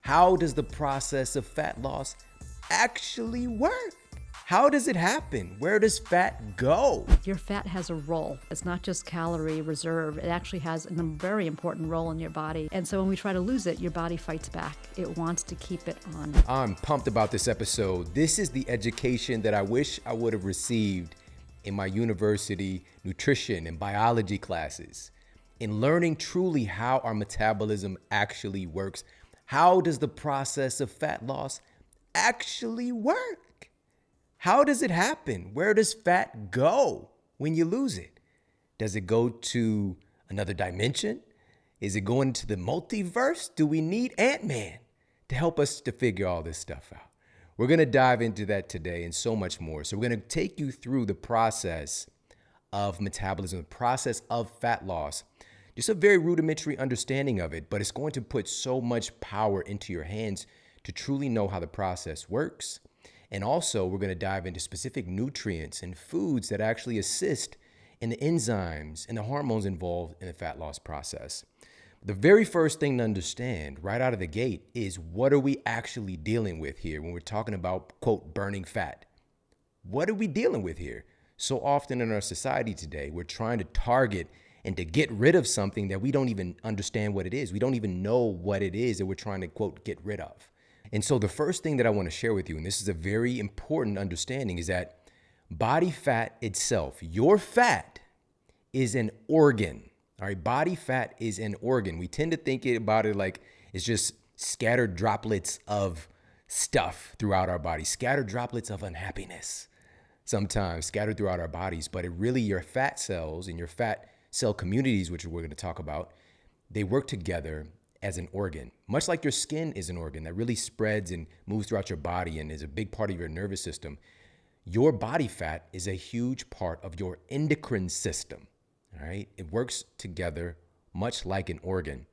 How does the process of fat loss actually work? How does it happen? Where does fat go? Your fat has a role. It's not just calorie reserve. It actually has a very important role in your body. And so when we try to lose it, your body fights back. It wants to keep it on. I'm pumped about this episode. This is the education that I wish I would have received in my university nutrition and biology classes. In learning truly how our metabolism actually works. How does the process of fat loss actually work? How does it happen? Where does fat go when you lose it? Does it go to another dimension? Is it going to the multiverse? Do we need Ant-Man to help us to figure all this stuff out? We're going to dive into that today and so much more. So we're going to take you through the process of metabolism, the process of fat loss. Just a very rudimentary understanding of it, but it's going to put so much power into your hands to truly know how the process works. And also, we're going to dive into specific nutrients and foods that actually assist in the enzymes and the hormones involved in the fat loss process. The very first thing to understand right out of the gate is, what are we actually dealing with here when we're talking about, quote, burning fat? What are we dealing with here? So often in our society today, we're trying to target and to get rid of something that we don't even understand what it is. We don't even know what it is that we're trying to, quote, get rid of. And so the first thing that I want to share with you, and this is a very important understanding, is that body fat itself, your fat, is an organ. All right, body fat is an organ. We tend to think about it like it's just scattered droplets of stuff throughout our body, scattered droplets of unhappiness, sometimes scattered throughout our bodies. But it really, your fat cells and your fat cell communities, which we're going to talk about, they work together as an organ. Much like your skin is an organ that really spreads and moves throughout your body and is a big part of your nervous system, your body fat is a huge part of your endocrine system. All right, it works together much like an organ.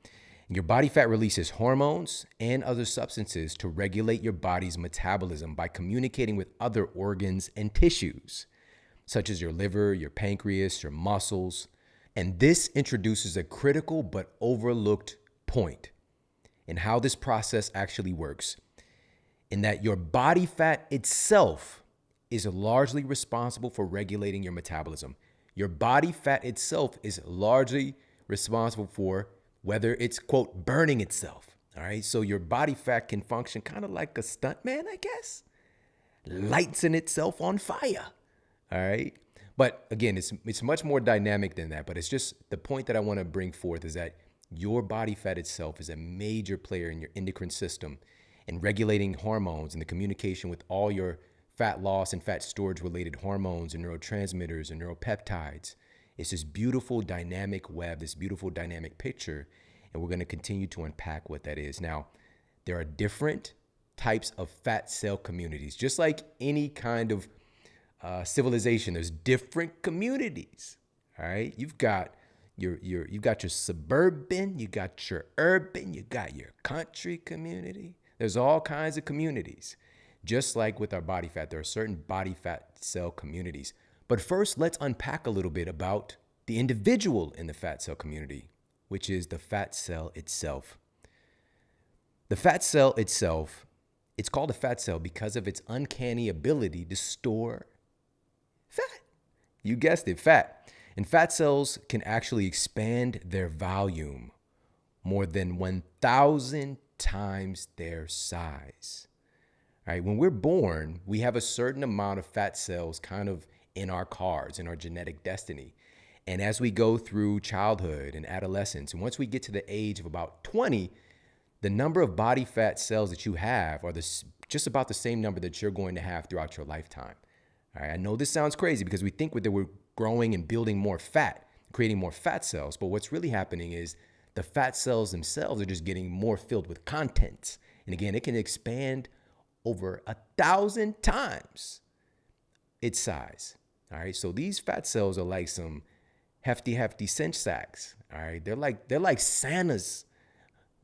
And your body fat releases hormones and other substances to regulate your body's metabolism by communicating with other organs and tissues, such as your liver, your pancreas, your muscles. And this introduces a critical but overlooked point in how this process actually works, in that your body fat itself is largely responsible for regulating your metabolism. Your body fat itself is largely responsible for whether it's, quote, burning itself. All right. So your body fat can function kind of like a stuntman, I guess, lighting itself on fire. All right. But again, it's much more dynamic than that. But it's just the point that I want to bring forth is that your body fat itself is a major player in your endocrine system in regulating hormones and the communication with all your fat loss and fat storage related hormones and neurotransmitters and neuropeptides. It's this beautiful dynamic web, this beautiful dynamic picture, and we're going to continue to unpack what that is. Now, there are different types of fat cell communities. Just like any kind of civilization, there's different communities. All right, you've got your suburban, you got your urban, you got your country community. There's all kinds of communities. Just like with our body fat, there are certain body fat cell communities. But first, let's unpack a little bit about the individual in the fat cell community, which is the fat cell itself. The fat cell itself, it's called a fat cell because of its uncanny ability to store fat. You guessed it, fat. And fat cells can actually expand their volume more than 1,000 times their size. All right, when we're born, we have a certain amount of fat cells kind of in our cards, in our genetic destiny. And as we go through childhood and adolescence, and once we get to the age of about 20, the number of body fat cells that you have are just about the same number that you're going to have throughout your lifetime. All right, I know this sounds crazy because we think that we're growing and building more fat, creating more fat cells. But what's really happening is the fat cells themselves are just getting more filled with contents. And again, it can expand over 1,000 times its size. All right. So these fat cells are like some hefty cinch sacks. All right. They're like Santa's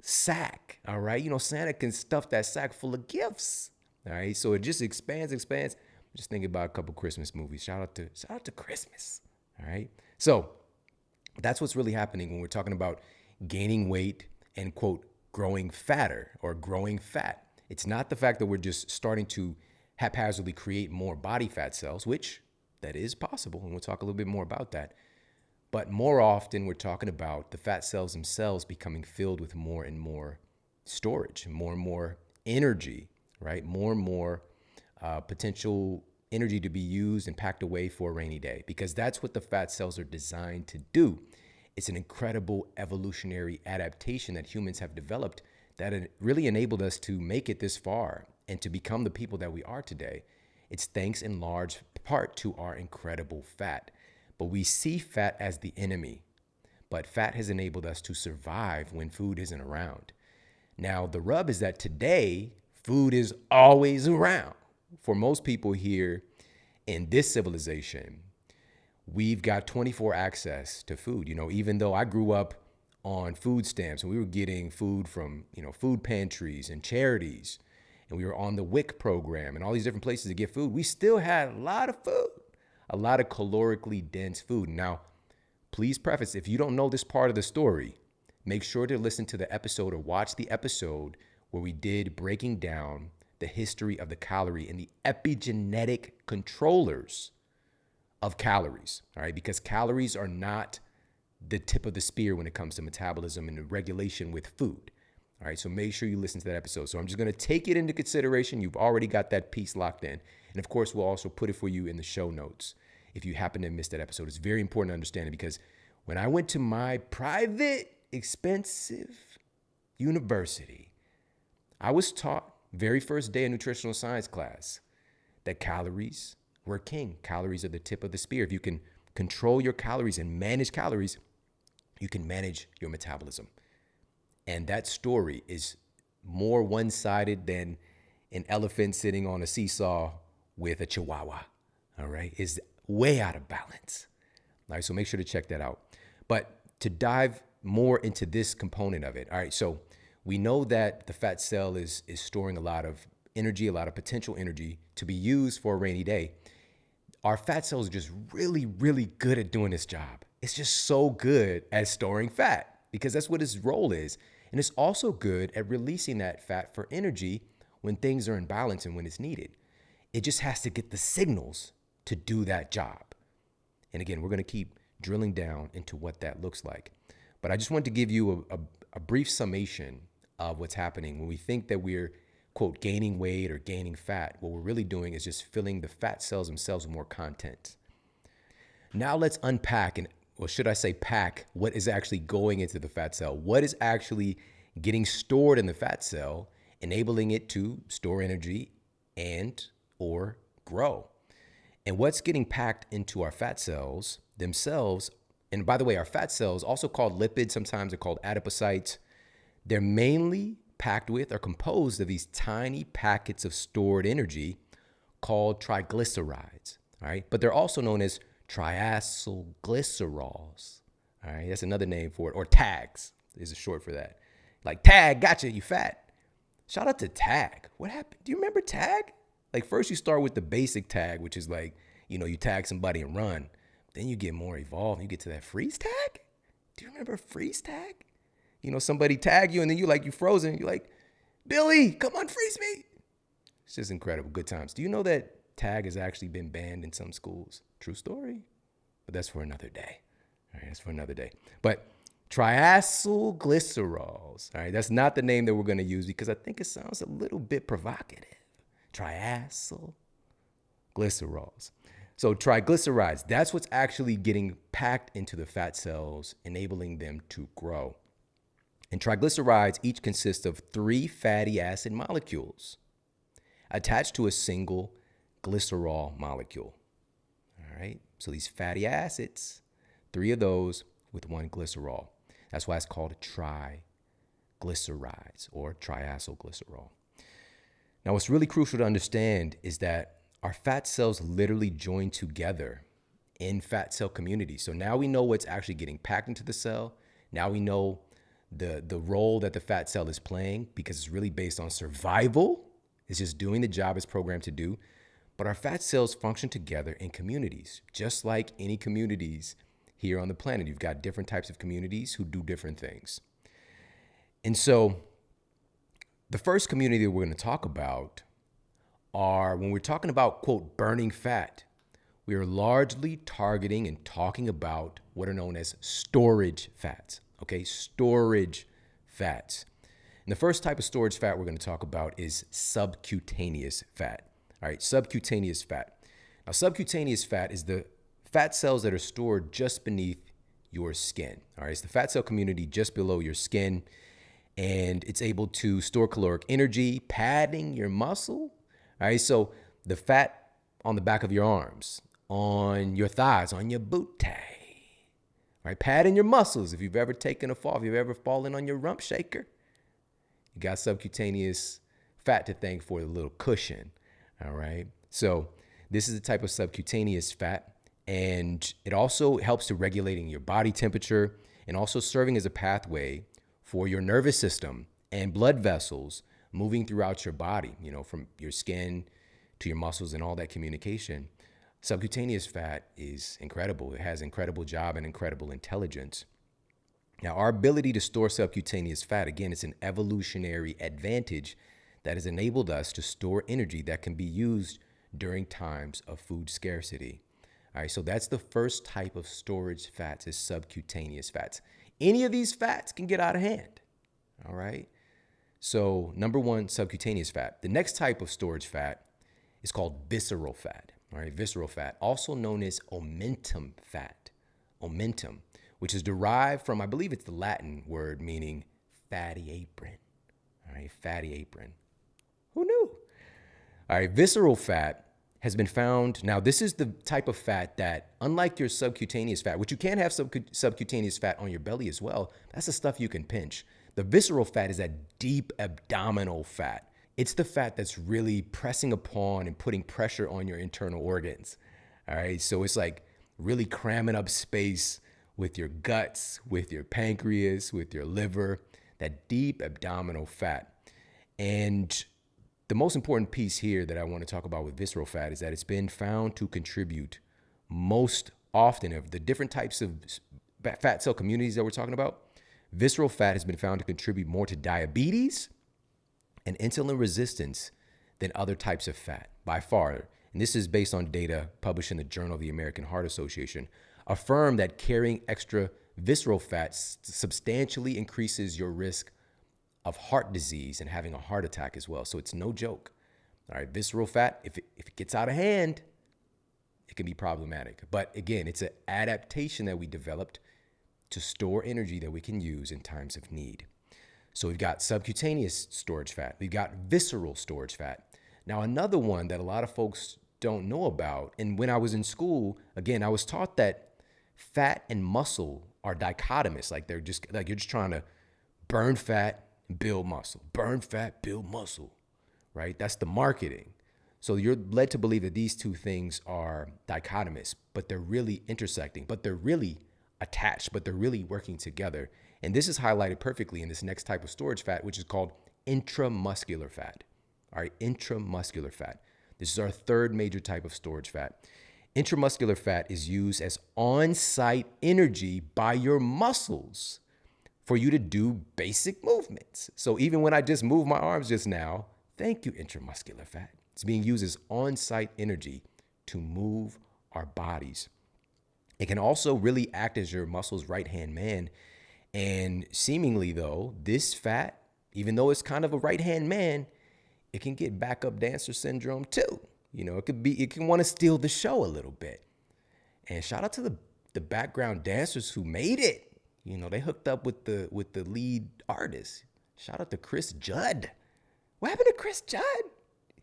sack. All right. You know, Santa can stuff that sack full of gifts. All right. So it just expands. Just thinking about a couple Christmas movies. Shout out to Christmas. All right. So that's what's really happening when we're talking about gaining weight and, quote, growing fatter or growing fat. It's not the fact that we're just starting to haphazardly create more body fat cells, which that is possible, and we'll talk a little bit more about that. But more often, we're talking about the fat cells themselves becoming filled with more and more storage, more and more energy, right? More and more potential energy to be used and packed away for a rainy day, because that's what the fat cells are designed to do. It's an incredible evolutionary adaptation that humans have developed that it really enabled us to make it this far and to become the people that we are today. It's thanks in large part to our incredible fat. But we see fat as the enemy. But fat has enabled us to survive when food isn't around. Now, the rub is that today, food is always around. For most people here in this civilization, we've got 24 access to food. You know, even though I grew up on food stamps and we were getting food from, food pantries and charities, and we were on the WIC program and all these different places to get food, we still had a lot of food, a lot of calorically dense food. Now, please preface, if you don't know this part of the story, make sure to listen to the episode or watch the episode where we did breaking down the history of the calorie and the epigenetic controllers of calories, all right? Because calories are not the tip of the spear when it comes to metabolism and the regulation with food. All right, so make sure you listen to that episode. So I'm just going to take it into consideration. You've already got that piece locked in. And of course, we'll also put it for you in the show notes if you happen to miss that episode. It's very important to understand it, because when I went to my private, expensive university, I was taught very first day of nutritional science class that calories were king. Calories are the tip of the spear. If you can control your calories and manage calories, you can manage your metabolism. And that story is more one-sided than an elephant sitting on a seesaw with a chihuahua, all right? It's way out of balance. All right, so make sure to check that out. But to dive more into this component of it, all right, so we know that the fat cell is storing a lot of energy, a lot of potential energy to be used for a rainy day. Our fat cells are just really, really good at doing this job. It's just so good at storing fat because that's what its role is. And it's also good at releasing that fat for energy when things are in balance and when it's needed. It just has to get the signals to do that job. And again, we're going to keep drilling down into what that looks like. But I just wanted to give you a brief summation of what's happening when we think that we're, quote, gaining weight or gaining fat. What we're really doing is just filling the fat cells themselves with more content. Now let's unpack, or should I say pack, what is actually going into the fat cell? What is actually getting stored in the fat cell, enabling it to store energy and or grow? And what's getting packed into our fat cells themselves, and by the way, our fat cells, also called lipids, sometimes they're called adipocytes, they're mainly packed with or composed of these tiny packets of stored energy called triglycerides, all right? But they're also known as triacylglycerols, all right? That's another name for it, or tags is a short for that. Like, tag, gotcha, you fat. Shout out to tag. What happened? Do you remember tag? Like, first you start with the basic tag, which is like, you tag somebody and run. Then you get more evolved. You get to that freeze tag. Do you remember freeze tag? Somebody tag you and then you frozen. You're like, Billy, come on, freeze me. It's just incredible. Good times. Do you know that tag has actually been banned in some schools? True story. But that's for another day. All right, that's for another day. But triacylglycerols, all right, that's not the name that we're going to use because I think it sounds a little bit provocative. Triacylglycerols. So triglycerides, that's what's actually getting packed into the fat cells, enabling them to grow. And triglycerides each consist of 3 fatty acid molecules attached to a single glycerol molecule. All right, so these fatty acids, 3 of those with 1 glycerol. That's why it's called triglycerides or triacylglycerol. Now, what's really crucial to understand is that our fat cells literally join together in fat cell communities. So now we know what's actually getting packed into the cell. Now we know the role that the fat cell is playing because it's really based on survival. It's just doing the job it's programmed to do. But our fat cells function together in communities, just like any communities here on the planet. You've got different types of communities who do different things. And so The first community that we're going to talk about are when we're talking about, quote, burning fat, we are largely targeting and talking about what are known as storage fats, okay? Storage fats. And the first type of storage fat we're going to talk about is subcutaneous fat, all right? Subcutaneous fat. Now, subcutaneous fat is the fat cells that are stored just beneath your skin, all right? It's the fat cell community just below your skin, and it's able to store caloric energy, padding your muscle. All right, so the fat on the back of your arms, on your thighs, on your booty, right? Padding your muscles. If you've ever taken a fall, if you've ever fallen on your rump shaker, you got subcutaneous fat to thank for the little cushion, all right? So this is the type of subcutaneous fat, and it also helps to regulating your body temperature and also serving as a pathway for your nervous system and blood vessels moving throughout your body, from your skin to your muscles and all that communication. Subcutaneous fat is incredible. It has incredible job and incredible intelligence. Now, our ability to store subcutaneous fat, again, it's an evolutionary advantage that has enabled us to store energy that can be used during times of food scarcity. All right, so that's the first type of storage fats is subcutaneous fats. Any of these fats can get out of hand, all right? So number one, subcutaneous fat. The next type of storage fat is called visceral fat, all right? Visceral fat, also known as omentum fat, omentum, which is derived from, I believe it's the Latin word meaning fatty apron, all right? Fatty apron. Who knew? All right, visceral fat has been found. Now, this is the type of fat that, unlike your subcutaneous fat, which you can have subcutaneous fat on your belly as well, that's the stuff you can pinch. The visceral fat is that deep abdominal fat. It's the fat that's really pressing upon and putting pressure on your internal organs. All right. So it's like really cramming up space with your guts, with your pancreas, with your liver, that deep abdominal fat. And the most important piece here that I want to talk about with visceral fat is that it's been found to contribute most often of the different types of fat cell communities that we're talking about. Visceral fat has been found to contribute more to diabetes and insulin resistance than other types of fat by far. And this is based on data published in the Journal of the American Heart Association, affirm that carrying extra visceral fat substantially increases your risk of heart disease and having a heart attack as well. So it's no joke. All right, visceral fat, if it gets out of hand, it can be problematic. But again, it's an adaptation that we developed to store energy that we can use in times of need. So we've got subcutaneous storage fat. We've got visceral storage fat. Now, another one that a lot of folks don't know about, and when I was in school, again, I was taught that fat and muscle are dichotomous. Like you're just trying to burn fat, build muscle, burn fat, build muscle, right? That's the marketing. So you're led to believe that these two things are dichotomous, but they're really intersecting, but they're really attached, but they're really working together. And this is highlighted perfectly in this next type of storage fat, which is called intramuscular fat. All right, intramuscular fat. This is our third major type of storage fat. Intramuscular fat is used as on-site energy by your muscles for you to do basic movements. So even when I just moved my arms just now, thank you, intramuscular fat. It's being used as on-site energy to move our bodies. It can also really act as your muscle's right-hand man. And seemingly, though, this fat, even though it's kind of a right-hand man, it can get backup dancer syndrome too. It can want to steal the show a little bit. And shout out to the background dancers who made it. They hooked up with the lead artist. Shout out to Chris Judd. What happened to Chris Judd?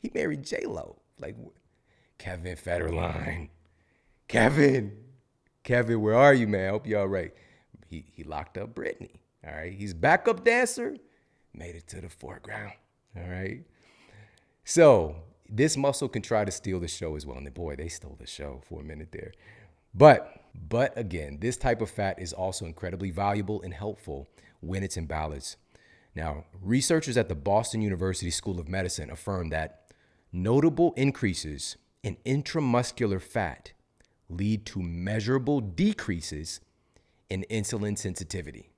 He married J-Lo. Like, Kevin Federline. Kevin, where are you, man? I hope you're all right. He locked up Britney. All right. He's backup dancer. Made it to the foreground. All right. So this muscle can try to steal the show as well. And boy, they stole the show for a minute there. But again, this type of fat is also incredibly valuable and helpful when it's in balance. Now, researchers at the Boston University School of Medicine affirm that notable increases in intramuscular fat lead to measurable decreases in insulin sensitivity.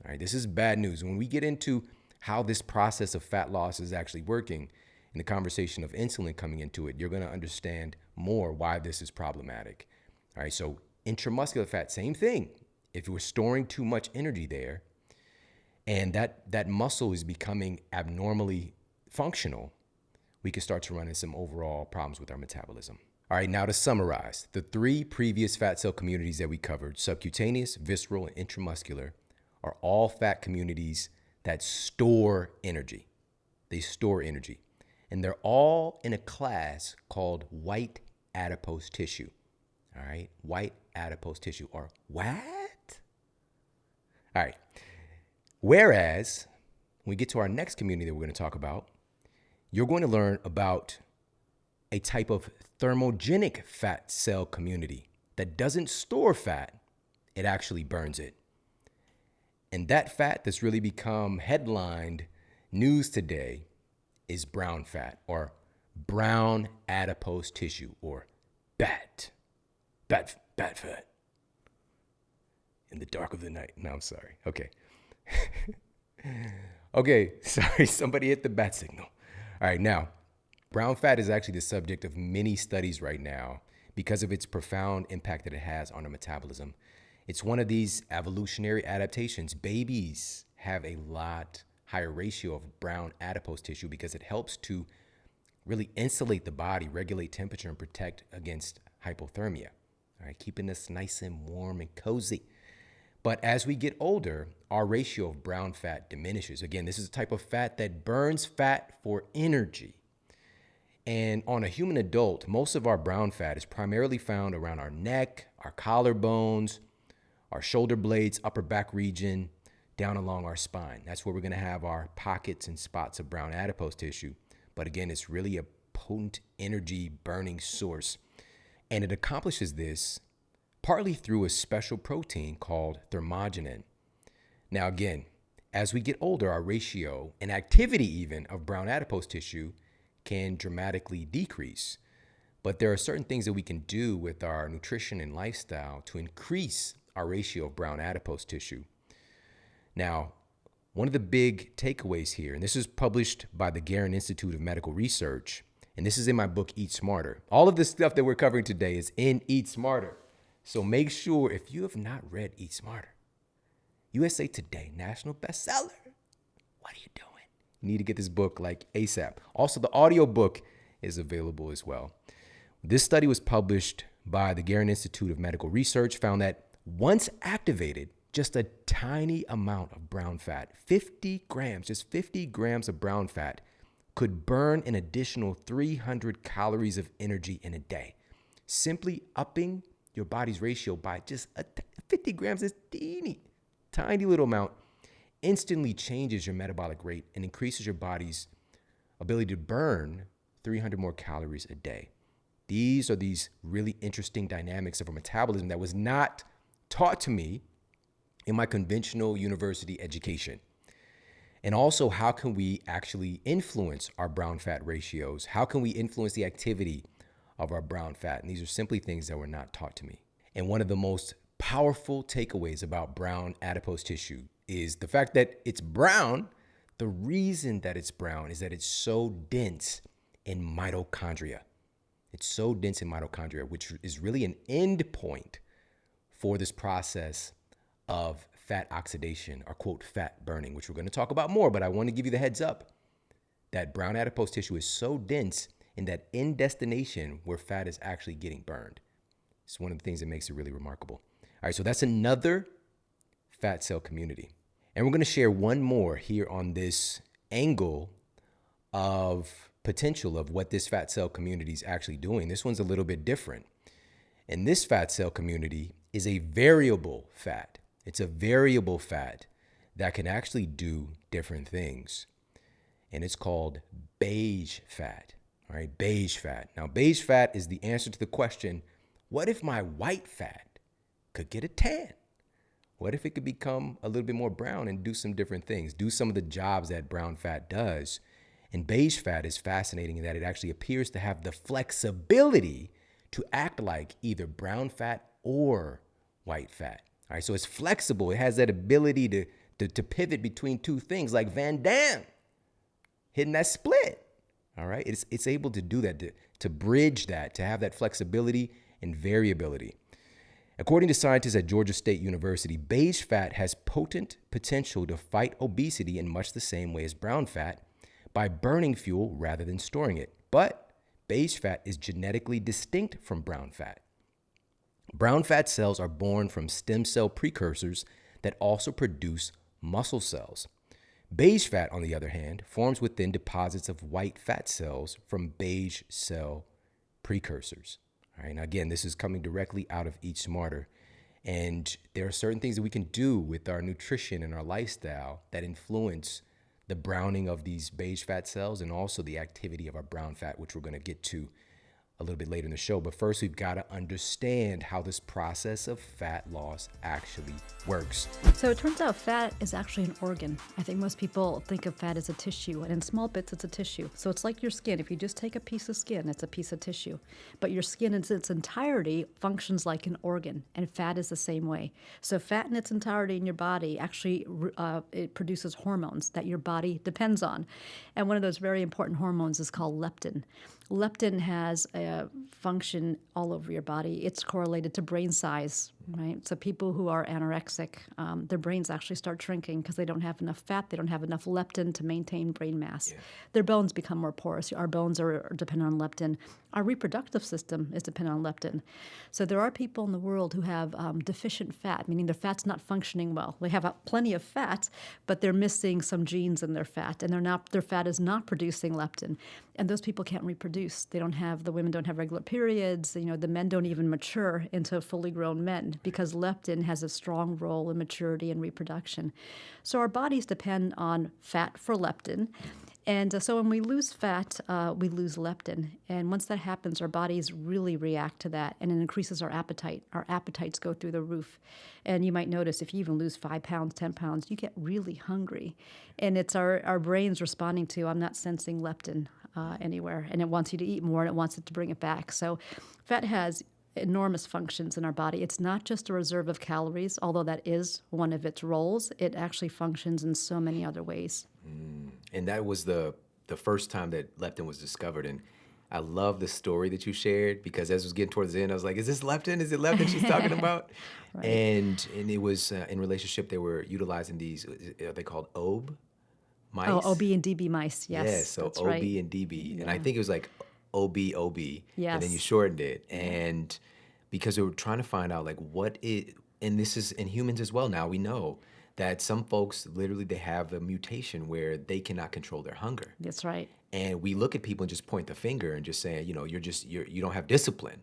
All right, this is bad news. When we get into how this process of fat loss is actually working, in the conversation of insulin coming into it, you're going to understand more why this is problematic. All right, so intramuscular fat, same thing. If we're storing too much energy there and that muscle is becoming abnormally functional, we can start to run into some overall problems with our metabolism. All right, now to summarize, the 3 previous fat cell communities that we covered, subcutaneous, visceral, and intramuscular, are all fat communities that store energy. They store energy. And they're all in a class called white adipose tissue. All right, white adipose tissue, or what? All right. Whereas, when we get to our next community that we're going to talk about, you're going to learn about a type of thermogenic fat cell community that doesn't store fat, it actually burns it. And that fat that's really become headlined news today is brown fat, or brown adipose tissue, or BAT fat. In the dark of the night. No, I'm sorry. Okay. Okay, sorry, somebody hit the bat signal. All right, now, brown fat is actually the subject of many studies right now because of its profound impact that it has on our metabolism. It's one of these evolutionary adaptations. Babies have a lot higher ratio of brown adipose tissue because it helps to really insulate the body, regulate temperature, and protect against hypothermia. All right, keeping us nice and warm and cozy. But as we get older, our ratio of brown fat diminishes. Again, this is a type of fat that burns fat for energy. And on a human adult, most of our brown fat is primarily found around our neck, our collarbones, our shoulder blades, upper back region, down along our spine. That's where we're going to have our pockets and spots of brown adipose tissue. But again, it's really a potent energy burning source. And it accomplishes this partly through a special protein called thermogenin. Now, again, as we get older, our ratio and activity even of brown adipose tissue can dramatically decrease. But there are certain things that we can do with our nutrition and lifestyle to increase our ratio of brown adipose tissue. Now, one of the big takeaways here, and this is published by the Garin Institute of Medical Research, and this is in my book, Eat Smarter. All of this stuff that we're covering today is in Eat Smarter. So make sure, if you have not read Eat Smarter, USA Today, national bestseller, what are you doing? You need to get this book like ASAP. Also, the audio book is available as well. This study was published by the Garin Institute of Medical Research, found that once activated, just a tiny amount of brown fat, 50 grams, just 50 grams of brown fat, could burn an additional 300 calories of energy in a day. Simply upping your body's ratio by just 50 grams, is teeny, tiny little amount, instantly changes your metabolic rate and increases your body's ability to burn 300 more calories a day. These are these really interesting dynamics of our metabolism that was not taught to me in my conventional university education. And also, how can we actually influence our brown fat ratios? How can we influence the activity of our brown fat? And these are simply things that were not taught to me. And one of the most powerful takeaways about brown adipose tissue is the fact that it's brown. The reason that it's brown is that it's so dense in mitochondria. It's so dense in mitochondria, which is really an end point for this process of fat oxidation, or quote, fat burning, which we're going to talk about more, but I want to give you the heads up that brown adipose tissue is so dense in that end destination where fat is actually getting burned. It's one of the things that makes it really remarkable. All right, so that's another fat cell community. And we're going to share one more here on this angle of potential of what this fat cell community is actually doing. This one's a little bit different. And this fat cell community is a variable fat. It's a variable fat that can actually do different things. And it's called beige fat. All right, beige fat. Now, beige fat is the answer to the question, what if my white fat could get a tan? What if it could become a little bit more brown and do some different things, do some of the jobs that brown fat does? And beige fat is fascinating in that it actually appears to have the flexibility to act like either brown fat or white fat. All right, so it's flexible. It has that ability to pivot between two things like Van Damme hitting that split. All right. It's able to do that, to bridge that, to have that flexibility and variability. According to scientists at Georgia State University, beige fat has potent potential to fight obesity in much the same way as brown fat by burning fuel rather than storing it. But beige fat is genetically distinct from brown fat. Brown fat cells are born from stem cell precursors that also produce muscle cells. Beige fat, on the other hand, forms within deposits of white fat cells from beige cell precursors. All right, now again, this is coming directly out of Eat Smarter. And there are certain things that we can do with our nutrition and our lifestyle that influence the browning of these beige fat cells and also the activity of our brown fat, which we're going to get to a little bit later in the show. But first, we've got to understand how this process of fat loss actually works. So it turns out fat is actually an organ. I think most people think of fat as a tissue, and in small bits, it's a tissue. So it's like your skin. If you just take a piece of skin, it's a piece of tissue. But your skin in its entirety functions like an organ, and fat is the same way. So fat in its entirety in your body actually it produces hormones that your body depends on. And one of those very important hormones is called leptin. Leptin has a function all over your body. It's correlated to brain size, right? So people who are anorexic, their brains actually start shrinking because they don't have enough fat. They don't have enough leptin to maintain brain mass. Yeah. Their bones become more porous. Our bones are dependent on leptin. Our reproductive system is dependent on leptin. So there are people in the world who have deficient fat, meaning their fat's not functioning well. They have plenty of fat, but they're missing some genes in their fat, and their fat is not producing leptin. And those people can't reproduce. The women don't have regular periods. The men don't even mature into fully grown men because leptin has a strong role in maturity and reproduction. So our bodies depend on fat for leptin. And so when we lose fat, we lose leptin. And once that happens, our bodies really react to that, and it increases our appetite. Our appetites go through the roof. And you might notice if you even lose 5 pounds, 10 pounds, you get really hungry. And it's our brains responding to, I'm not sensing leptin anywhere. And it wants you to eat more, and it wants it to bring it back. So fat has enormous functions in our body. It's not just a reserve of calories, although that is one of its roles. It actually functions in so many other ways. And that was the first time that leptin was discovered. And I love the story that you shared, because as I was getting towards the end, I was like, is this leptin? Is it leptin she's talking about? Right. And it was in relationship, they were utilizing these, are they called OB mice? Oh, OB and DB mice, yes. Yeah, so OB right. and DB. Yeah. And I think it was like OB, yes. And then you shortened it. And because we were trying to find out like and this is in humans as well now, we know that some folks literally they have a mutation where they cannot control their hunger. That's right. And we look at people and just point the finger and just say, you don't have discipline.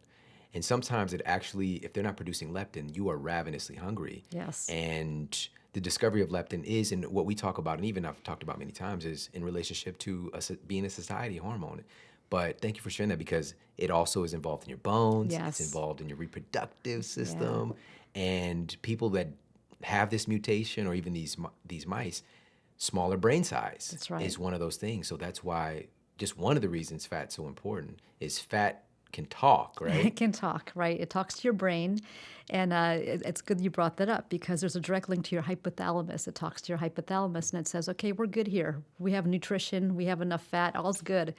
And sometimes it actually, if they're not producing leptin, you are ravenously hungry. Yes. And the discovery of leptin is, and what we talk about, and even I've talked about many times, is in relationship to being a satiety hormone. But thank you for sharing that, because it also is involved in your bones. Yes. It's involved in your reproductive system. Yeah. And people that have this mutation, or even these mice, smaller brain size. That's right. Is one of those things. So that's why, just one of the reasons fat's so important is fat can talk, right? It can talk, right? It talks to your brain. And it's good you brought that up, because there's a direct link to your hypothalamus. It talks to your hypothalamus and it says, okay, we're good here. We have nutrition. We have enough fat. All's good.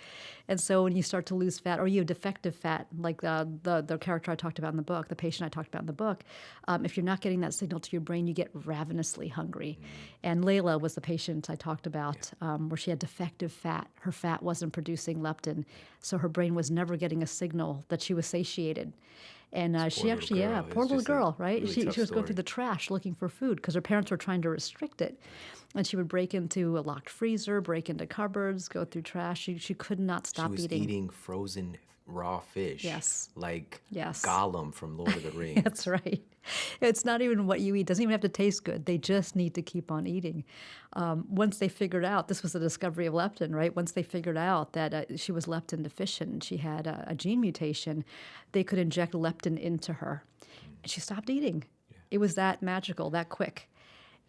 And so when you start to lose fat, or you have defective fat, like the character I talked about in the book, the patient I talked about in the book, if you're not getting that signal to your brain, you get ravenously hungry. And Layla was the patient I talked about, where she had defective fat. Her fat wasn't producing leptin, so her brain was never getting a signal that she was satiated. And she actually, poor little girl, right? Really she was going through the trash looking for food because her parents were trying to restrict it. And she would break into a locked freezer, break into cupboards, go through trash. She could not stop eating. She was eating frozen raw fish. Yes. Like yes. Gollum from Lord of the Rings. That's right. It's not even what you eat. It doesn't even have to taste good. They just need to keep on eating. Once they figured out, this was the discovery of leptin, right? Once they figured out that she was leptin deficient, she had a gene mutation, they could inject leptin into her. And she stopped eating. Yeah. It was that magical, that quick.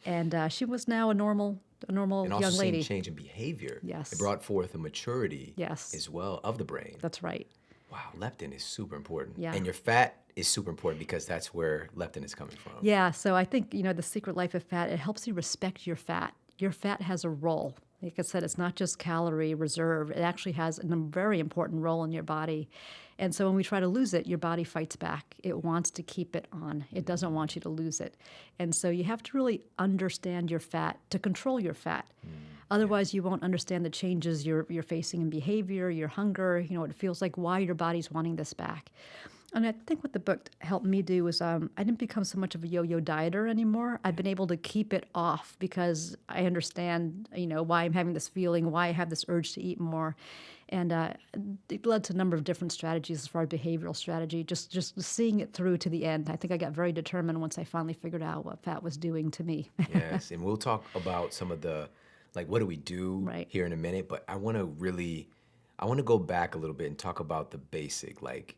And she was now a normal and young lady. And also seeing change in behavior. Yes. It brought forth a maturity yes. as well of the brain. That's right. Wow, leptin is super important. Yeah. And your fat is super important because that's where leptin is coming from. Yeah, so I think, the secret life of fat, it helps you respect your fat. Your fat has a role. Like I said, it's not just calorie reserve. It actually has a very important role in your body. And so when we try to lose it, your body fights back. It wants to keep it on. It doesn't want you to lose it. And so you have to really understand your fat to control your fat. Otherwise, you won't understand the changes you're facing in behavior, your hunger, what it feels like, why your body's wanting this back. And I think what the book helped me do was I didn't become so much of a yo-yo dieter anymore. I've been able to keep it off because I understand, why I'm having this feeling, why I have this urge to eat more. And it led to a number of different strategies as far as behavioral strategy, just seeing it through to the end. I think I got very determined once I finally figured out what fat was doing to me. Yes, and we'll talk about some of the, like, what do we do Right. here in a minute, but I want to go back a little bit and talk about the basic, like,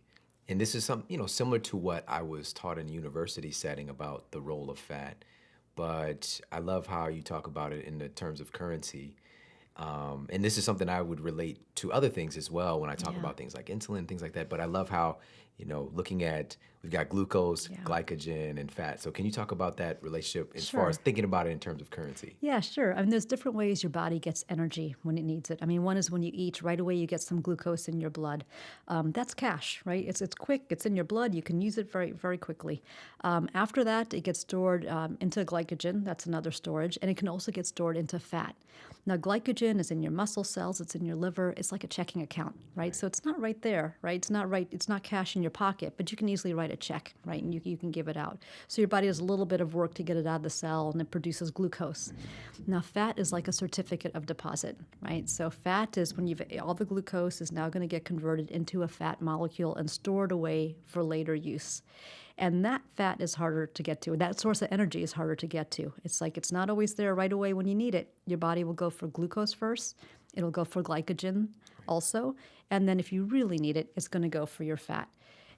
and this is similar to what I was taught in a university setting about the role of fat, but I love how you talk about it in the terms of currency. And this is something I would relate to other things as well when I talk Yeah. about things like insulin, things like that. But I love how, looking at, we've got glucose, Yeah. glycogen, and fat. So can you talk about that relationship as Sure. far as thinking about it in terms of currency? Yeah, sure. I mean, there's different ways your body gets energy when it needs it. I mean, one is when you eat, right away you get some glucose in your blood. That's cash, right? It's quick. It's in your blood. You can use it very, very quickly. After that, it gets stored into glycogen. That's another storage. And it can also get stored into fat. Now, glycogen is in your muscle cells. It's in your liver. It's like a checking account, right? So it's not right there, right? It's not cash in your pocket, but you can easily write a check, right? And you can give it out. So your body does a little bit of work to get it out of the cell, and it produces glucose. Now, fat is like a certificate of deposit, right? So fat is when all the glucose is now going to get converted into a fat molecule and stored away for later use. And that fat is harder to get to. That source of energy is harder to get to. It's like it's not always there right away when you need it. Your body will go for glucose first. It'll go for glycogen also. And then if you really need it, it's going to go for your fat.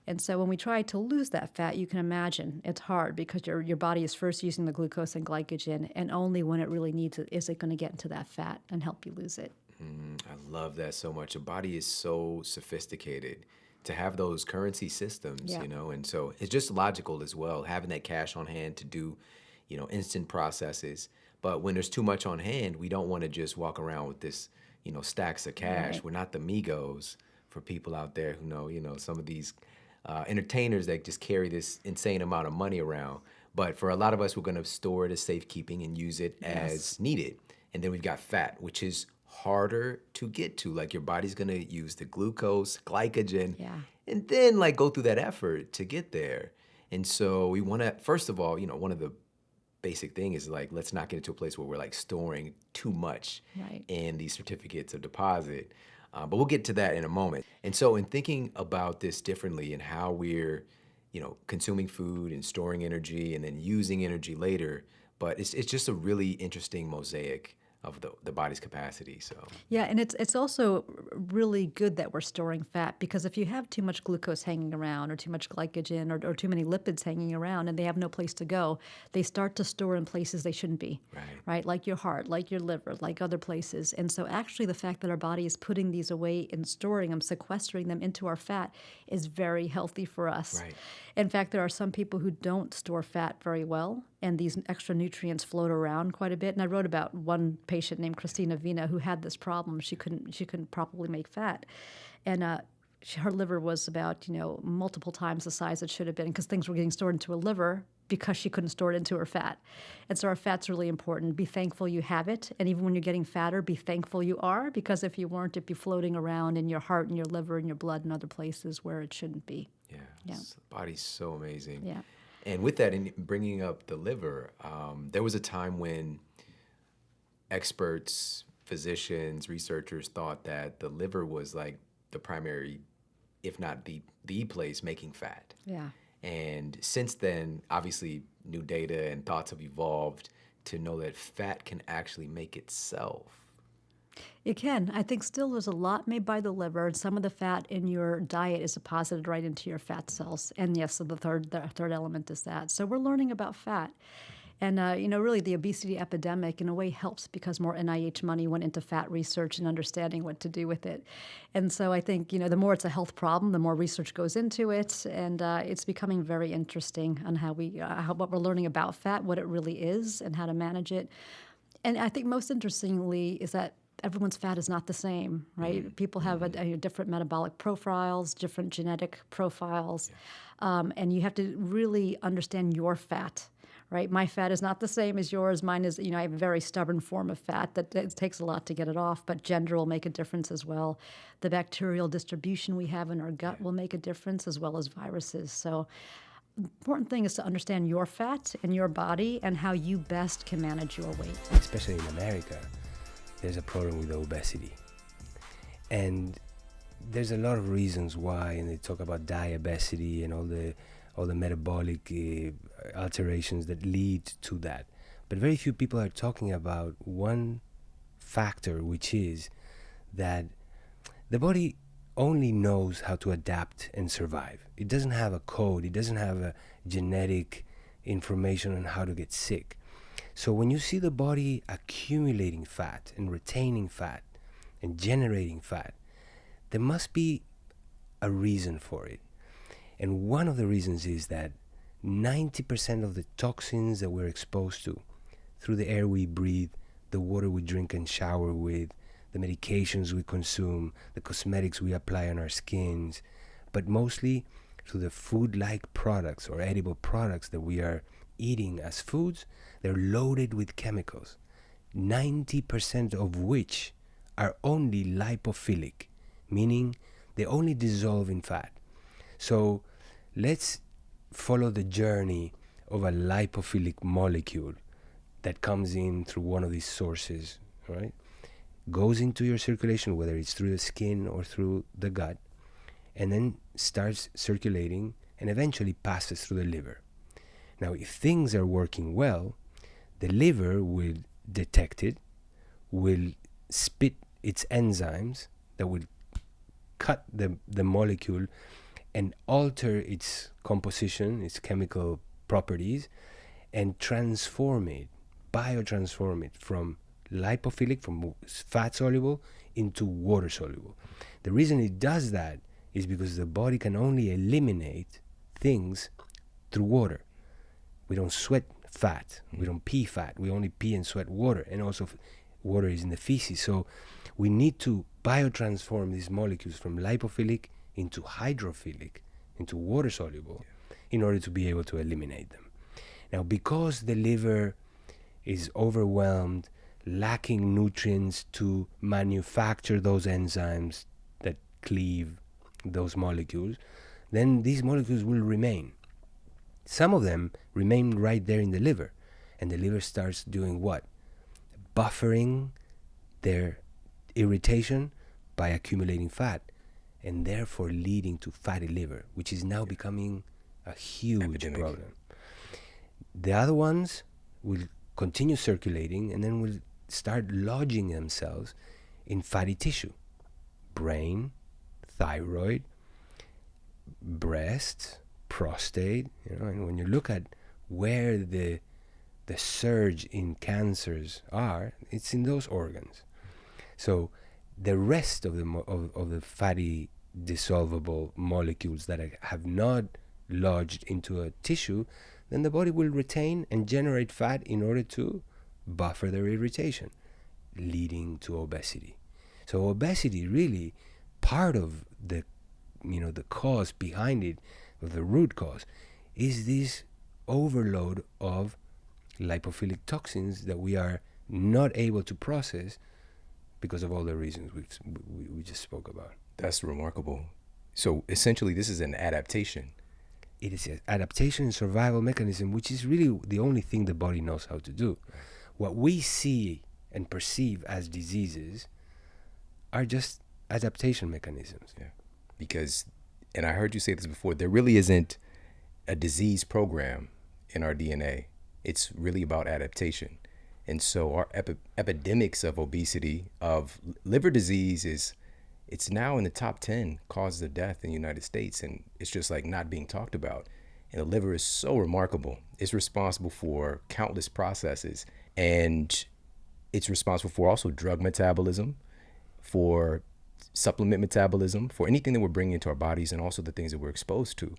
And so when we try to lose that fat, you can imagine it's hard because your body is first using the glucose and glycogen, and only when it really needs it is it going to get into that fat and help you lose it. I love that so much. The body is so sophisticated to have those currency systems, Yeah. and so it's just logical as well, having that cash on hand to do, instant processes. But when there's too much on hand, we don't want to just walk around with this, stacks of cash. Right. We're not the Migos for people out there who know, some of these entertainers that just carry this insane amount of money around. But for a lot of us, we're going to store it as safekeeping and use it Yes. as needed. And then we've got fat, which is harder to get to. Like your body's going to use the glucose, glycogen, Yeah. and then like go through that effort to get there. And so we want to, first of all, one of the basic thing is like, let's not get into a place where we're like storing too much Right. in these certificates of deposit. But we'll get to that in a moment. And so in thinking about this differently and how we're, consuming food and storing energy and then using energy later, but it's just a really interesting mosaic of the body's capacity. So Yeah, and it's also really good that we're storing fat, because if you have too much glucose hanging around or too much glycogen or too many lipids hanging around and they have no place to go, they start to store in places they shouldn't be, right? Like your heart, like your liver, like other places. And so actually the fact that our body is putting these away and storing them, sequestering them into our fat is very healthy for us. Right. In fact, there are some people who don't store fat very well, and these extra nutrients float around quite a bit. And I wrote about one patient named Christina Vina who had this problem. She couldn't properly make fat, and her liver was about multiple times the size it should have been, because things were getting stored into her liver because she couldn't store it into her fat. And so our fat's really important. Be thankful you have it, and even when you're getting fatter, be thankful you are, because if you weren't, it'd be floating around in your heart and your liver and your blood and other places where it shouldn't be. Yeah. The body's so amazing. Yeah. And with that, in bringing up the liver, there was a time when experts, physicians, researchers thought that the liver was like the primary, if not the place making fat. Yeah. And since then, obviously, new data and thoughts have evolved to know that fat can actually make itself. It can. I think still there's a lot made by the liver, and some of the fat in your diet is deposited right into your fat cells. And yes, so the third element is that. So we're learning about fat. And, really the obesity epidemic in a way helps because more NIH money went into fat research and understanding what to do with it. And so I think, the more it's a health problem, the more research goes into it. And it's becoming very interesting on what we're learning about fat, what it really is, and how to manage it. And I think most interestingly is that everyone's fat is not the same, right? People have different metabolic profiles, different genetic profiles, and you have to really understand your fat, right? My fat is not the same as yours. Mine is, I have a very stubborn form of fat that it takes a lot to get it off, but gender will make a difference as well. The bacterial distribution we have in our gut will make a difference, as well as viruses. So important thing is to understand your fat and your body and how you best can manage your weight. Especially in America, there's a problem with obesity. And there's a lot of reasons why, and they talk about diabesity and all the metabolic alterations that lead to that. But very few people are talking about one factor, which is that the body only knows how to adapt and survive. It doesn't have a code. It doesn't have a genetic information on how to get sick. So when you see the body accumulating fat and retaining fat and generating fat, there must be a reason for it. And one of the reasons is that 90% of the toxins that we're exposed to through the air we breathe, the water we drink and shower with, the medications we consume, the cosmetics we apply on our skins, but mostly through the food-like products or edible products that we are eating as foods, they're loaded with chemicals, 90% of which are only lipophilic, meaning they only dissolve in fat. So let's follow the journey of a lipophilic molecule that comes in through one of these sources, right? Goes into your circulation, whether it's through the skin or through the gut, and then starts circulating and eventually passes through the liver. Now, if things are working well, the liver will detect it, will spit its enzymes that will cut the molecule and alter its composition, its chemical properties, and transform it, biotransform it from lipophilic, from fat soluble, into water soluble. The reason it does that is because the body can only eliminate things through water. We don't sweat fat, we don't pee fat, we only pee and sweat water, and also water is in the feces. So we need to biotransform these molecules from lipophilic into hydrophilic, into water soluble, in order to be able to eliminate them. Now, because the liver is overwhelmed, lacking nutrients to manufacture those enzymes that cleave those molecules, then these molecules will remain. Some of them remain right there in the liver, and the liver starts doing what? Buffering their irritation by accumulating fat, and therefore leading to fatty liver, which is now becoming a huge epidemic problem. The other ones will continue circulating and then will start lodging themselves in fatty tissue, brain, thyroid, breast, prostate, and when you look at where the surge in cancers are, it's in those organs. So the rest of the fatty dissolvable molecules that have not lodged into a tissue, then the body will retain and generate fat in order to buffer their irritation, leading to obesity. So obesity, really, part of the cause behind it, the root cause, is this overload of lipophilic toxins that we are not able to process because of all the reasons we just spoke about. That's remarkable. So essentially, this is an adaptation. It is an adaptation and survival mechanism, which is really the only thing the body knows how to do. Right. What we see and perceive as diseases are just adaptation mechanisms. Yeah. Because, and I heard you say this before, there really isn't a disease program in our DNA. It's really about adaptation. And so our epidemics of obesity, of liver disease, it's now in the top 10 causes of death in the United States. And it's just like not being talked about. And the liver is so remarkable. It's responsible for countless processes, and it's responsible for also drug metabolism, for supplement metabolism, for anything that we're bringing into our bodies, and also the things that we're exposed to.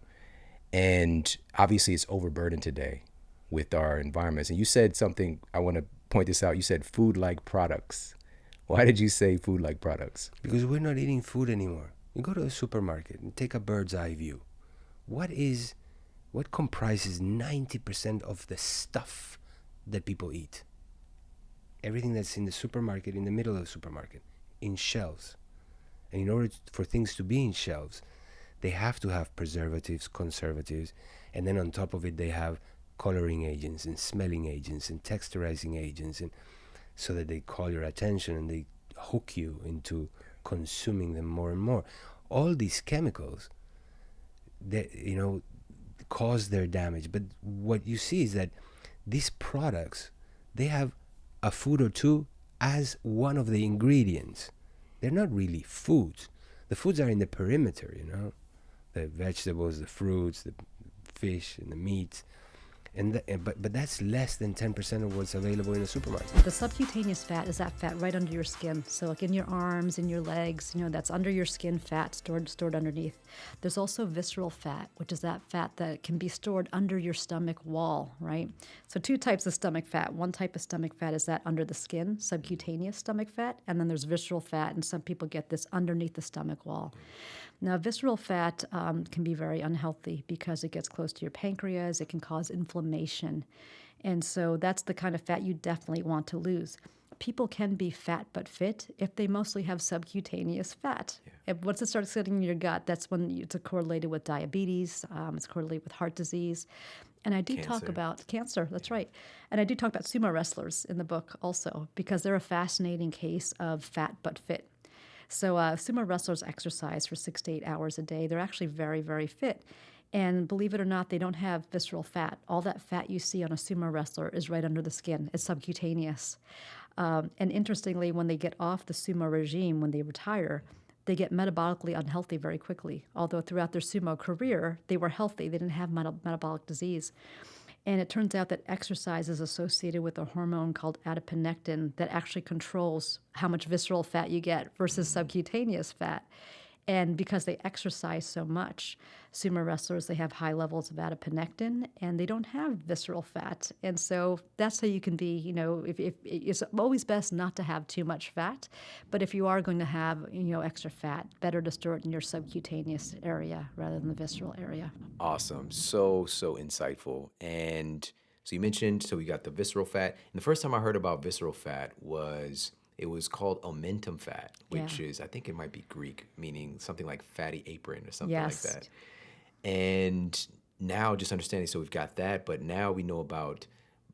And obviously it's overburdened today with our environments. And you said something, I want to point this out. You said food-like products. Why did you say food-like products? Because we're not eating food anymore. You go to a supermarket and take a bird's eye view. What comprises 90% of the stuff that people eat? Everything that's in the supermarket, in the middle of the supermarket, in shelves. And in order for things to be in shelves, they have to have preservatives, conservatives, and then on top of it they have coloring agents and smelling agents and texturizing agents, and so that they call your attention and they hook you into consuming them more and more. All these chemicals that cause their damage. But what you see is that these products, they have a food or two as one of the ingredients. They're not really foods. The foods are in the perimeter, the vegetables, the fruits, the fish, and the meats. But that's less than 10% of what's available in the supermarket. The subcutaneous fat is that fat right under your skin. So like in your arms, in your legs, that's under your skin fat stored underneath. There's also visceral fat, which is that fat that can be stored under your stomach wall, right? So two types of stomach fat. One type of stomach fat is that under the skin, subcutaneous stomach fat, and then there's visceral fat, and some people get this underneath the stomach wall. Now, visceral fat can be very unhealthy because it gets close to your pancreas. It can cause inflammation. And so that's the kind of fat you definitely want to lose. People can be fat but fit if they mostly have subcutaneous fat. Yeah. Once it starts sitting in your gut, that's when it's correlated with diabetes. It's correlated with heart disease. And I do talk about cancer, that's right. And I do talk about sumo wrestlers in the book also because they're a fascinating case of fat but fit. So sumo wrestlers exercise for 6 to 8 hours a day. They're actually very, very fit. And believe it or not, they don't have visceral fat. All that fat you see on a sumo wrestler is right under the skin. It's subcutaneous. And interestingly, when they get off the sumo regime, when they retire, they get metabolically unhealthy very quickly. Although throughout their sumo career, they were healthy. They didn't have metabolic disease. And it turns out that exercise is associated with a hormone called adiponectin that actually controls how much visceral fat you get versus subcutaneous fat. And because they exercise so much, sumo wrestlers, they have high levels of adiponectin and they don't have visceral fat. And so that's how you can be, if it's always best not to have too much fat. But if you are going to have, extra fat, better to store it in your subcutaneous area rather than the visceral area. Awesome. So insightful. And so you mentioned, so we got the visceral fat. And the first time I heard about visceral fat it was called omentum fat, which is, I think it might be Greek, meaning something like fatty apron or something like that. And now just understanding, so we've got that, but now we know about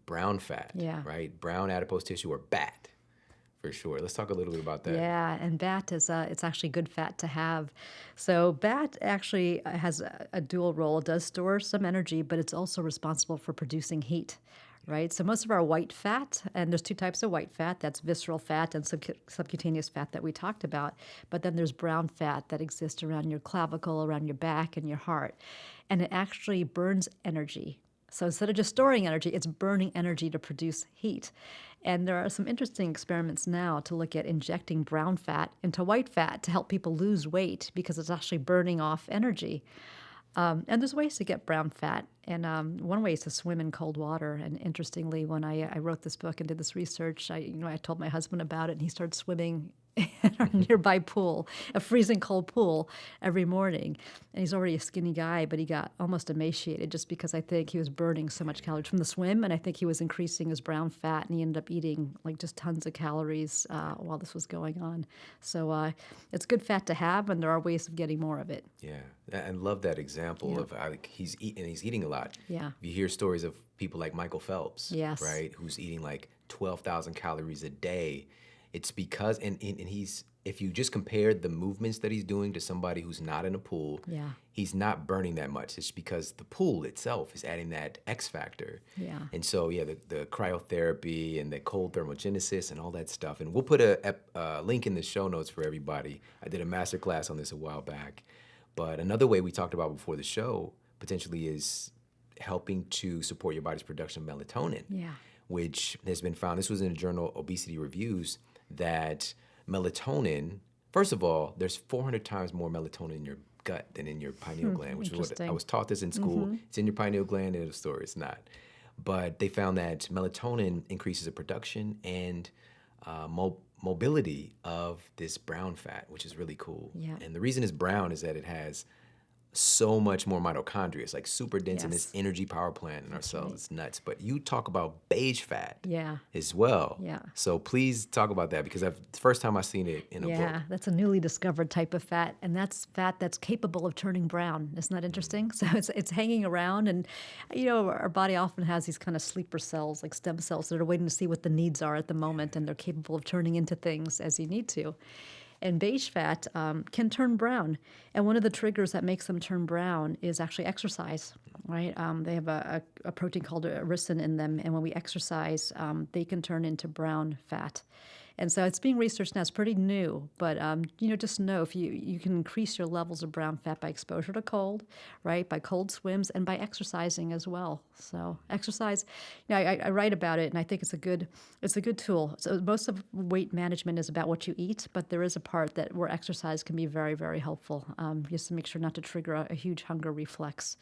brown fat, right? Brown adipose tissue, or BAT for sure. Let's talk a little bit about that. Yeah, and BAT is it's actually good fat to have. So BAT actually has a dual role. It does store some energy, but it's also responsible for producing heat. Right, so most of our white fat, and there's two types of white fat, that's visceral fat and subcutaneous fat that we talked about, but then there's brown fat that exists around your clavicle, around your back, and your heart, and it actually burns energy. So instead of just storing energy, it's burning energy to produce heat. And there are some interesting experiments now to look at injecting brown fat into white fat to help people lose weight because it's actually burning off energy. And there's ways to get brown fat. And one way is to swim in cold water. And interestingly, when I wrote this book and did this research, I told my husband about it, and he started swimming in our nearby pool, a freezing cold pool, every morning. And he's already a skinny guy, but he got almost emaciated just because I think he was burning so much calories from the swim, and I think he was increasing his brown fat, and he ended up eating like just tons of calories while this was going on. So it's good fat to have, and there are ways of getting more of it. Yeah, and love that example of he's eating a lot. Yeah. You hear stories of people like Michael Phelps, yes, right, who's eating like 12,000 calories a day. It's because, and he's, if you just compared the movements that he's doing to somebody who's not in a pool, he's not burning that much. It's because the pool itself is adding that X factor. Yeah. And so, the cryotherapy and the cold thermogenesis and all that stuff. And we'll put a link in the show notes for everybody. I did a master class on this a while back. But another way we talked about before the show potentially is helping to support your body's production of melatonin, Yeah. which has been found, this was in the journal Obesity Reviews, that melatonin, first of all, there's 400 times more melatonin in your gut than in your pineal gland, which is what I was taught this in school. It's in your pineal gland, and the story it's not. But they found that melatonin increases the production and mobility of this brown fat, which is really cool. Yeah. And the reason it's brown is that it has so much more mitochondria. It's like super dense in this energy power plant in our cells. It's nuts. But you talk about beige fat as well. Yeah. So please talk about that, because it's the first time I've seen it in a book. Yeah, that's a newly discovered type of fat, and that's fat that's capable of turning brown. Isn't that interesting? So it's hanging around, and our body often has these kind of sleeper cells, like stem cells, that are waiting to see what the needs are at the moment, and they're capable of turning into things as you need to. And beige fat can turn brown. And one of the triggers that makes them turn brown is actually exercise, right? They have a protein called irisin in them, and when we exercise, they can turn into brown fat. And so it's being researched now. It's pretty new, but just know if you can increase your levels of brown fat by exposure to cold, right? By cold swims and by exercising as well. So exercise, I write about it, and I think it's a good tool. So most of weight management is about what you eat, but there is a part where exercise can be very, very helpful. Just to make sure not to trigger a huge hunger reflex,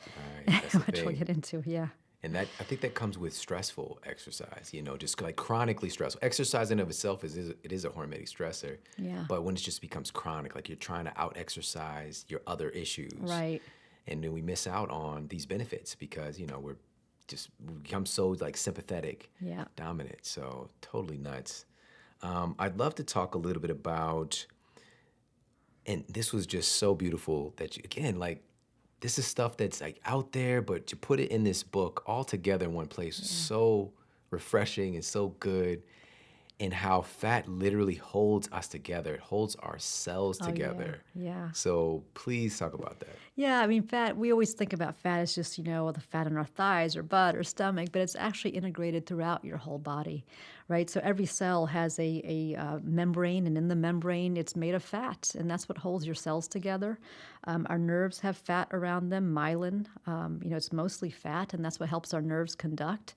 Right, that's the which we'll thing. get into. Yeah. And I think that comes with stressful exercise, just like chronically stressful. Exercise in of itself it is a hormetic stressor. Yeah. But when it just becomes chronic, like you're trying to out-exercise your other issues. Right. And then we miss out on these benefits because, we become so like sympathetic, dominant. So totally nuts. I'd love to talk a little bit about, and this was just so beautiful that this is stuff that's like out there, but to put it in this book all together in one place is so refreshing and so good. And how fat literally holds us together. It holds our cells together. Yeah. So please talk about that. Yeah, I mean, fat, we always think about fat as just, the fat in our thighs or butt or stomach, but it's actually integrated throughout your whole body, right? So every cell has a membrane, and in the membrane, it's made of fat, and that's what holds your cells together. Our nerves have fat around them, myelin. It's mostly fat, and that's what helps our nerves conduct.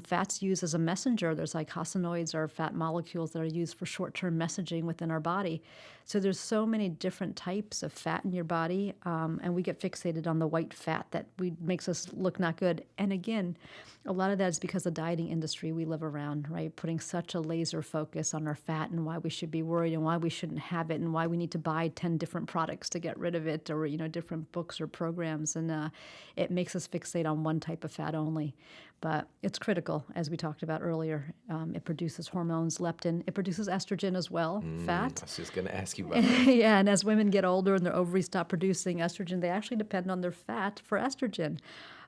Fat's used as a messenger. There's icosanoids, or fat molecules, that are used for short-term messaging within our body. So there's so many different types of fat in your body, and we get fixated on the white fat that makes us look not good. And again, a lot of that is because the dieting industry we live around, right? Putting such a laser focus on our fat and why we should be worried and why we shouldn't have it and why we need to buy 10 different products to get rid of it, or, different books or programs. And it makes us fixate on one type of fat only. But it's critical, as we talked about earlier. It produces hormones, leptin. It produces estrogen as well, fat. I was just going to ask you about that. Yeah, and as women get older and their ovaries stop producing estrogen, they actually depend on their fat for estrogen.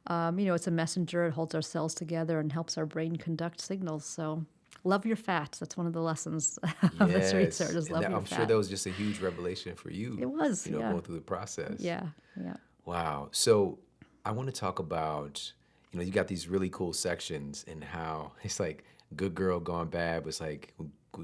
It's a messenger. It holds our cells together and helps our brain conduct signals. So love your fat. That's one of the lessons of this research, is love your I'm fat. sure that was just a huge revelation for you. It was, going through the process. Yeah. Wow. So I want to talk about, you got these really cool sections and how it's like good girl gone bad, but it's like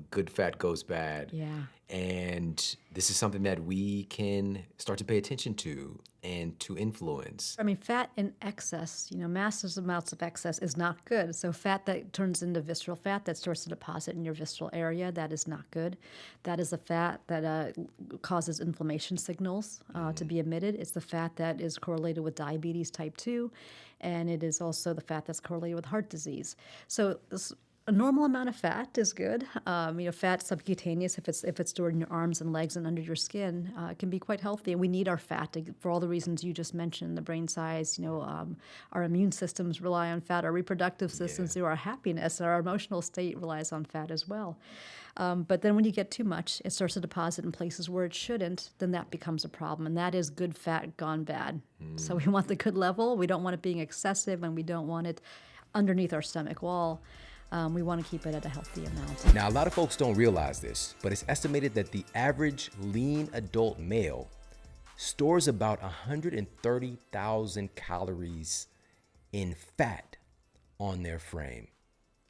good fat goes bad. Yeah. And this is something that we can start to pay attention to and to influence. I mean, fat in excess, massive amounts of excess is not good. So fat that turns into visceral fat that starts to deposit in your visceral area, that is not good. That is the fat that causes inflammation signals to be emitted. It's the fat that is correlated with diabetes type 2, and it is also the fat that's correlated with heart disease. So a normal amount of fat is good. Fat subcutaneous, if it's stored in your arms and legs and under your skin, can be quite healthy. And we need our fat for all the reasons you just mentioned: the brain size. Our immune systems rely on fat. Our reproductive systems, our happiness, our emotional state relies on fat as well. But then when you get too much, it starts to deposit in places where it shouldn't. Then that becomes a problem, and that is good fat gone bad. So we want the good level. We don't want it being excessive, and we don't want it underneath our stomach wall. We want to keep it at a healthy amount. Now, a lot of folks don't realize this, but it's estimated that the average lean adult male stores about 130,000 calories in fat on their frame.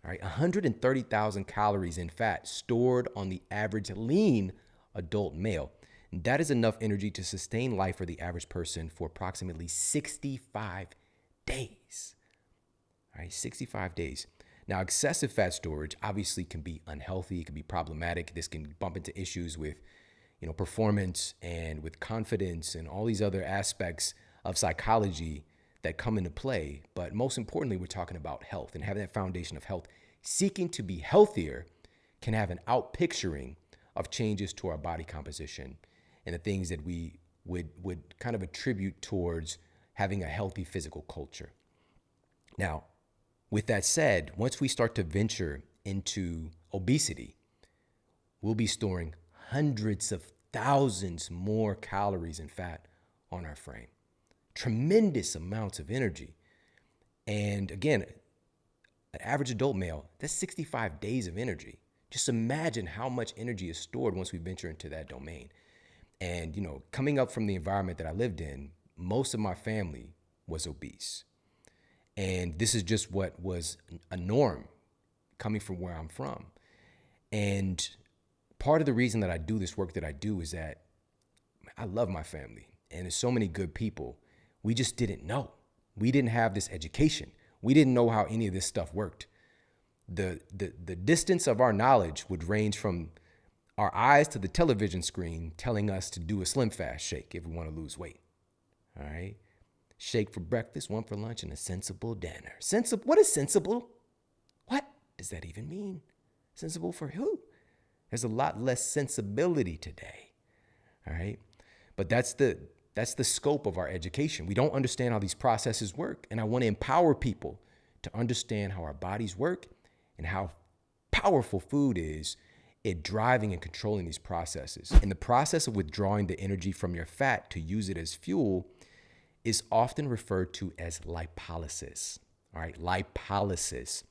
All right, 130,000 calories in fat stored on the average lean adult male. And that is enough energy to sustain life for the average person for approximately 65 days. All right, 65 days. Now, excessive fat storage obviously can be unhealthy. It can be problematic. This can bump into issues with, performance and with confidence and all these other aspects of psychology that come into play. But most importantly, we're talking about health and having that foundation of health. Seeking to be healthier can have an outpicturing of changes to our body composition and the things that we would kind of attribute towards having a healthy physical culture. Now, with that said, once we start to venture into obesity, we'll be storing hundreds of thousands more calories and fat on our frame. Tremendous amounts of energy. And again, an average adult male, that's 65 days of energy. Just imagine how much energy is stored once we venture into that domain. And, coming up from the environment that I lived in, most of my family was obese. And this is just what was a norm coming from where I'm from. And part of the reason that I do this work that I do is that I love my family and there's so many good people. We just didn't know. We didn't have this education. We didn't know how any of this stuff worked. The distance of our knowledge would range from our eyes to the television screen telling us to do a slim fast shake if we want to lose weight. All right. Shake for breakfast, one for lunch, and a sensible dinner. What is sensible? What does that even mean? Sensible for who? There's a lot less sensibility today. All right. But that's the scope of our education. We don't understand how these processes work. And I want to empower people to understand how our bodies work and how powerful food is at driving and controlling these processes. And the process of withdrawing the energy from your fat to use it as fuel is often referred to as lipolysis. All right, lipolysis.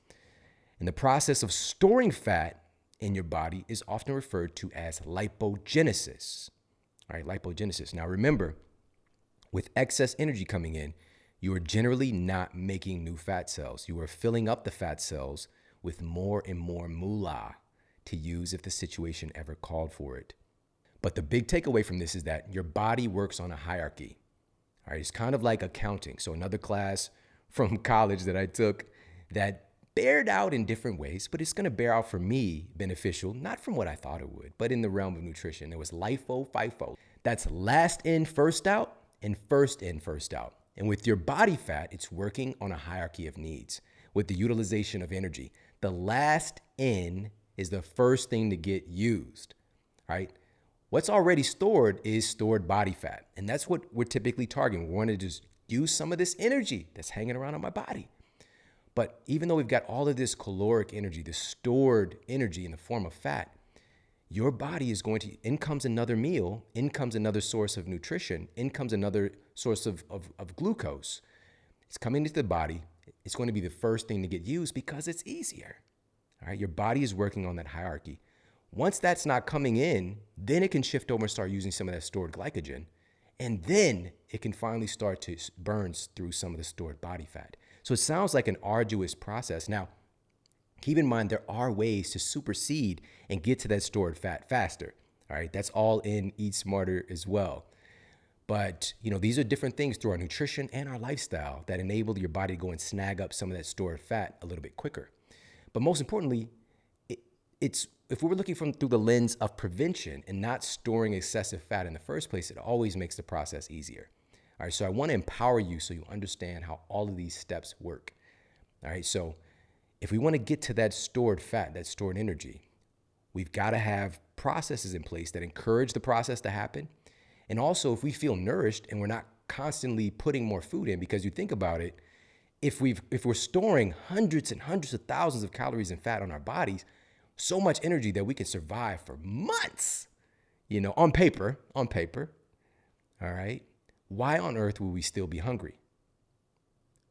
And the process of storing fat in your body is often referred to as lipogenesis. All right, lipogenesis. Now remember, with excess energy coming in, you are generally not making new fat cells. You are filling up the fat cells with more and more moolah to use if the situation ever called for it. But the big takeaway from this is that your body works on a hierarchy. All right, it's kind of like accounting. So another class from college that I took that bared out in different ways, but it's going to bear out for me beneficial, not from what I thought it would, but in the realm of nutrition. There was LIFO, FIFO. That's last in, first out, and first in, first out. And with your body fat, it's working on a hierarchy of needs with the utilization of energy. The last in is the first thing to get used, right? What's already stored is stored body fat. And that's what we're typically targeting. We want to just use some of this energy that's hanging around on my body. But even though we've got all of this caloric energy, this stored energy in the form of fat, your body is going to, in comes another meal, in comes another source of nutrition, in comes another source of glucose. It's coming into the body. It's going to be the first thing to get used because it's easier. All right, your body is working on that hierarchy. Once that's not coming in, then it can shift over and start using some of that stored glycogen. And then it can finally start to burn through some of the stored body fat. So it sounds like an arduous process. Now, keep in mind, there are ways to supersede and get to that stored fat faster. All right, that's all in Eat Smarter as well. But, these are different things through our nutrition and our lifestyle that enable your body to go and snag up some of that stored fat a little bit quicker. But most importantly, it's if we were looking through the lens of prevention and not storing excessive fat in the first place, it always makes the process easier. All right, so I want to empower you so you understand how all of these steps work. All right, so if we want to get to that stored fat, that stored energy, we've got to have processes in place that encourage the process to happen. And also, if we feel nourished and we're not constantly putting more food in, because you think about it, if we're storing hundreds and hundreds of thousands of calories and fat on our bodies, so much energy that we can survive for months, on paper, all right? Why on earth will we still be hungry?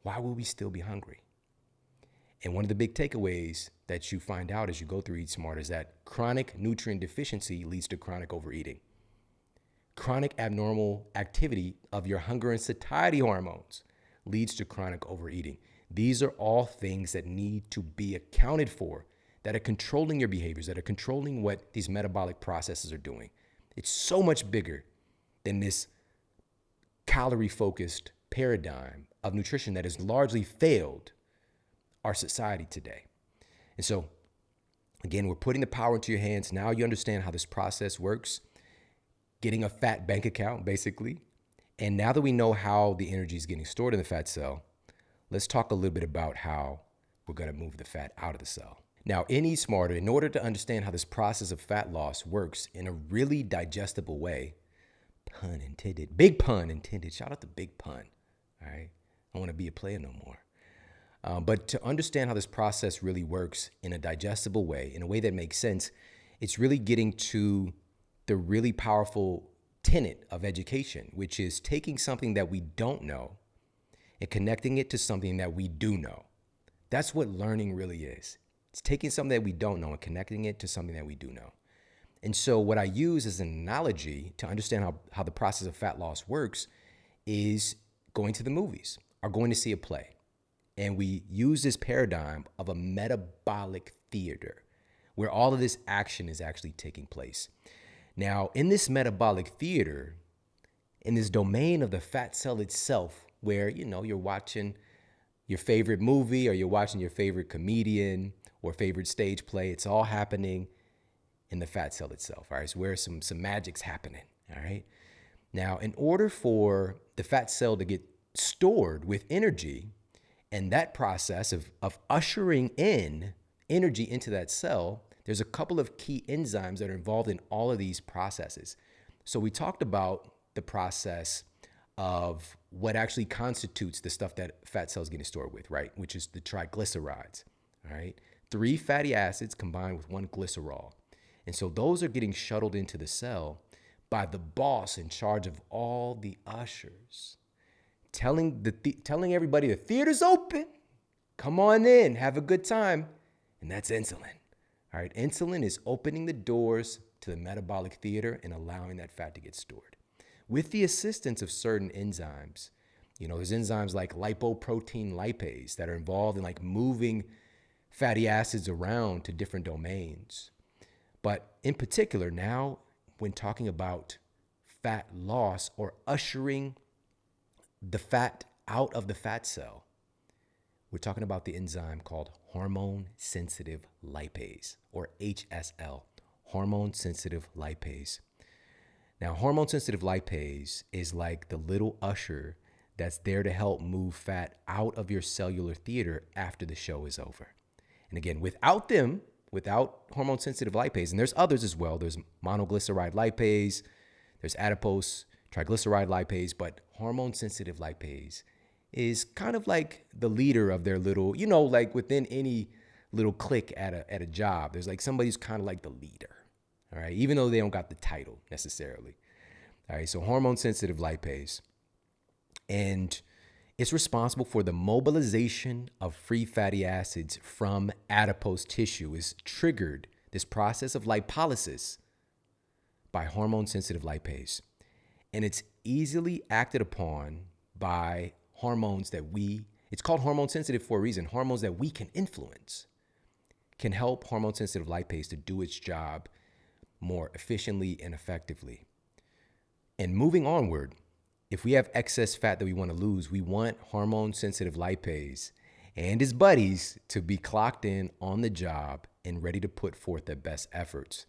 Why will we still be hungry? And one of the big takeaways that you find out as you go through Eat Smart is that chronic nutrient deficiency leads to chronic overeating. Chronic abnormal activity of your hunger and satiety hormones leads to chronic overeating. These are all things that need to be accounted for, that are controlling your behaviors, that are controlling what these metabolic processes are doing. It's so much bigger than this calorie-focused paradigm of nutrition that has largely failed our society today. And so, again, we're putting the power into your hands. Now you understand how this process works, getting a fat bank account, basically. And now that we know how the energy is getting stored in the fat cell, let's talk a little bit about how we're going to move the fat out of the cell. Now, in Eat Smarter, in order to understand how this process of fat loss works in a really digestible way, pun intended, big pun intended, shout out to Big Pun, all right? I don't want to be a player no more. But to understand how this process really works in a digestible way, in a way that makes sense, it's really getting to the really powerful tenet of education, which is taking something that we don't know and connecting it to something that we do know. That's what learning really is. It's taking something that we don't know and connecting it to something that we do know. And so what I use as an analogy to understand how the process of fat loss works is going to the movies or going to see a play. And we use this paradigm of a metabolic theater where all of this action is actually taking place. Now, in this metabolic theater, in this domain of the fat cell itself, where, you're watching your favorite movie or you're watching your favorite comedian or favorite stage play, it's all happening in the fat cell itself, all right? It's where some magic's happening, all right? Now, in order for the fat cell to get stored with energy, and that process of ushering in energy into that cell, there's a couple of key enzymes that are involved in all of these processes. So we talked about the process of what actually constitutes the stuff that fat cells getting stored with, right? Which is the triglycerides, all right? 3 fatty acids combined with 1 glycerol. And so those are getting shuttled into the cell by the boss in charge of all the ushers, telling everybody the theater's open, come on in, have a good time, and that's insulin. All right, insulin is opening the doors to the metabolic theater and allowing that fat to get stored. With the assistance of certain enzymes, there's enzymes like lipoprotein lipase that are involved in like moving fatty acids around to different domains. But in particular, now when talking about fat loss or ushering the fat out of the fat cell, we're talking about the enzyme called hormone sensitive lipase, or HSL, hormone sensitive lipase. Now, hormone sensitive lipase is like the little usher that's there to help move fat out of your cellular theater after the show is over. And again, without hormone sensitive lipase, and there's others as well, there's monoglyceride lipase, there's adipose triglyceride lipase, but hormone sensitive lipase is kind of like the leader of their little, like within any little clique at a job, there's like somebody who's kind of like the leader, all right, even though they don't got the title necessarily. All right, so hormone sensitive lipase, and it's responsible for the mobilization of free fatty acids from adipose tissue. Is triggered, this process of lipolysis, by hormone sensitive lipase. And it's easily acted upon by hormones it's called hormone sensitive for a reason. Hormones that we can influence can help hormone sensitive lipase to do its job more efficiently and effectively. And moving onward, if we have excess fat that we want to lose, we want hormone sensitive lipase and his buddies to be clocked in on the job and ready to put forth their best efforts.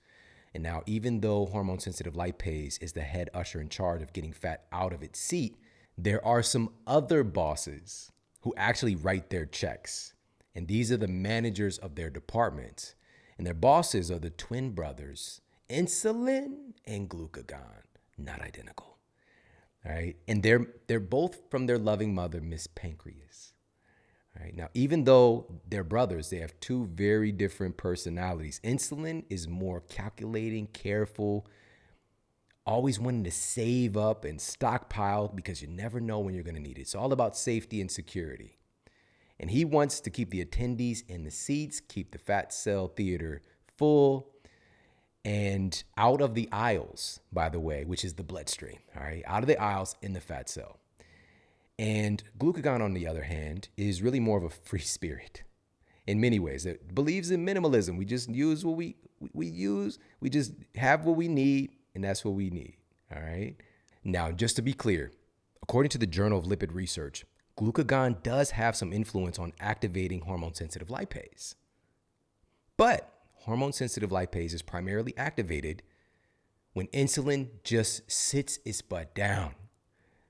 And now, even though hormone sensitive lipase is the head usher in charge of getting fat out of its seat, there are some other bosses who actually write their checks. And these are the managers of their departments. And their bosses are the twin brothers, insulin and glucagon, not identical. All right. And they're both from their loving mother, Miss Pancreas. All right. Now, even though they're brothers, they have 2 very different personalities. Insulin is more calculating, careful, always wanting to save up and stockpile because you never know when you're going to need it. It's all about safety and security. And he wants to keep the attendees in the seats, keep the fat cell theater full and out of the aisles, by the way, which is the bloodstream, all right, out of the aisles in the fat cell. And glucagon, on the other hand, is really more of a free spirit in many ways. It believes in minimalism. We just use what we use. We just have what we need, and that's what we need, all right? Now, just to be clear, according to the Journal of Lipid Research, glucagon does have some influence on activating hormone-sensitive lipase. But hormone-sensitive lipase is primarily activated when insulin just sits its butt down.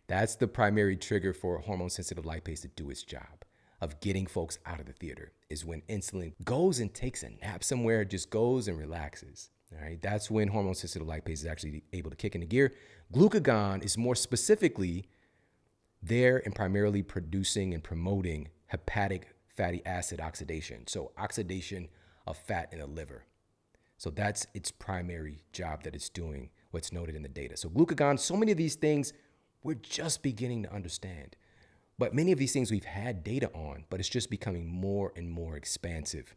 That's the primary trigger for hormone-sensitive lipase to do its job of getting folks out of the theater, is when insulin goes and takes a nap somewhere, just goes and relaxes. All right, that's when hormone-sensitive lipase is actually able to kick into gear. Glucagon is more specifically there and primarily producing and promoting hepatic fatty acid oxidation. So oxidation of fat in the liver. So that's its primary job that it's doing, what's noted in the data. So glucagon, so many of these things we're just beginning to understand. But many of these things we've had data on, but it's just becoming more and more expansive.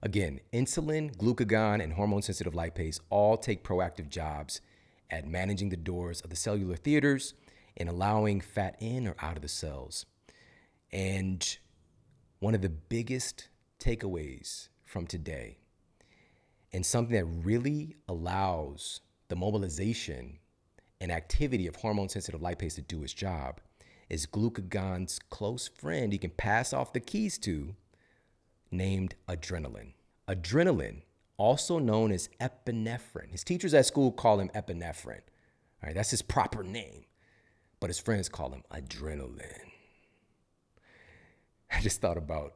Again, insulin, glucagon, and hormone-sensitive lipase all take proactive jobs at managing the doors of the cellular theaters and allowing fat in or out of the cells. And one of the biggest takeaways from today, and something that really allows the mobilization and activity of hormone-sensitive lipase to do its job, is glucagon's close friend he can pass off the keys to, named adrenaline. Adrenaline, also known as epinephrine. His teachers at school call him epinephrine. All right, that's his proper name, but his friends call him adrenaline. I just thought about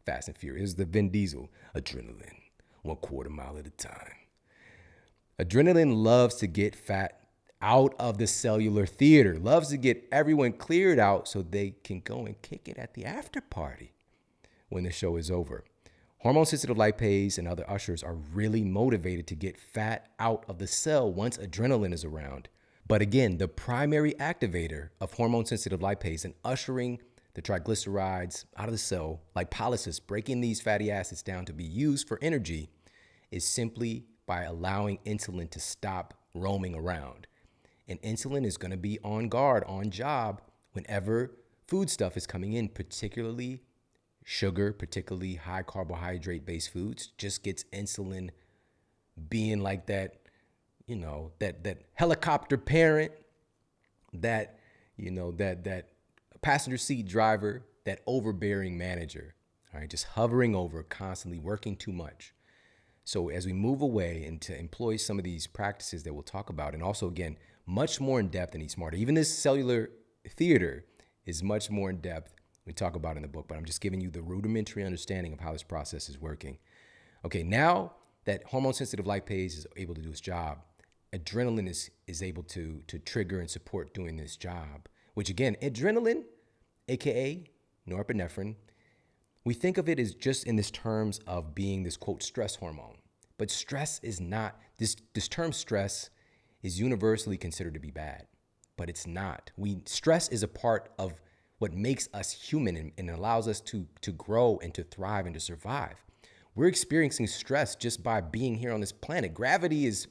Fast and Furious, the Vin Diesel, adrenaline, 1/4 mile at a time. Adrenaline loves to get fat out of the cellular theater, loves to get everyone cleared out so they can go and kick it at the after party when the show is over. Hormone-sensitive lipase and other ushers are really motivated to get fat out of the cell once adrenaline is around. But again, the primary activator of hormone-sensitive lipase and ushering the triglycerides out of the cell, lipolysis, breaking these fatty acids down to be used for energy, is simply by allowing insulin to stop roaming around. And insulin is going to be on guard, on job, whenever food stuff is coming in, particularly sugar, particularly high carbohydrate-based foods. Just gets insulin being like that, that helicopter parent, that passenger seat driver, that overbearing manager, all right, just hovering over, constantly working too much. So as we move away and to employ some of these practices that we'll talk about, and also, again, much more in depth and Eat Smarter. Even this cellular theater is much more in depth we talk about in the book, but I'm just giving you the rudimentary understanding of how this process is working. Okay, now that hormone-sensitive lipase is able to do its job, adrenaline is able to trigger and support doing this job, which again, adrenaline, AKA norepinephrine, we think of it as just in this terms of being this, quote, stress hormone. But stress is not, this term stress is universally considered to be bad, but it's not. Stress is a part of what makes us human and allows us to grow and to thrive and to survive. We're experiencing stress just by being here on this planet. Gravity is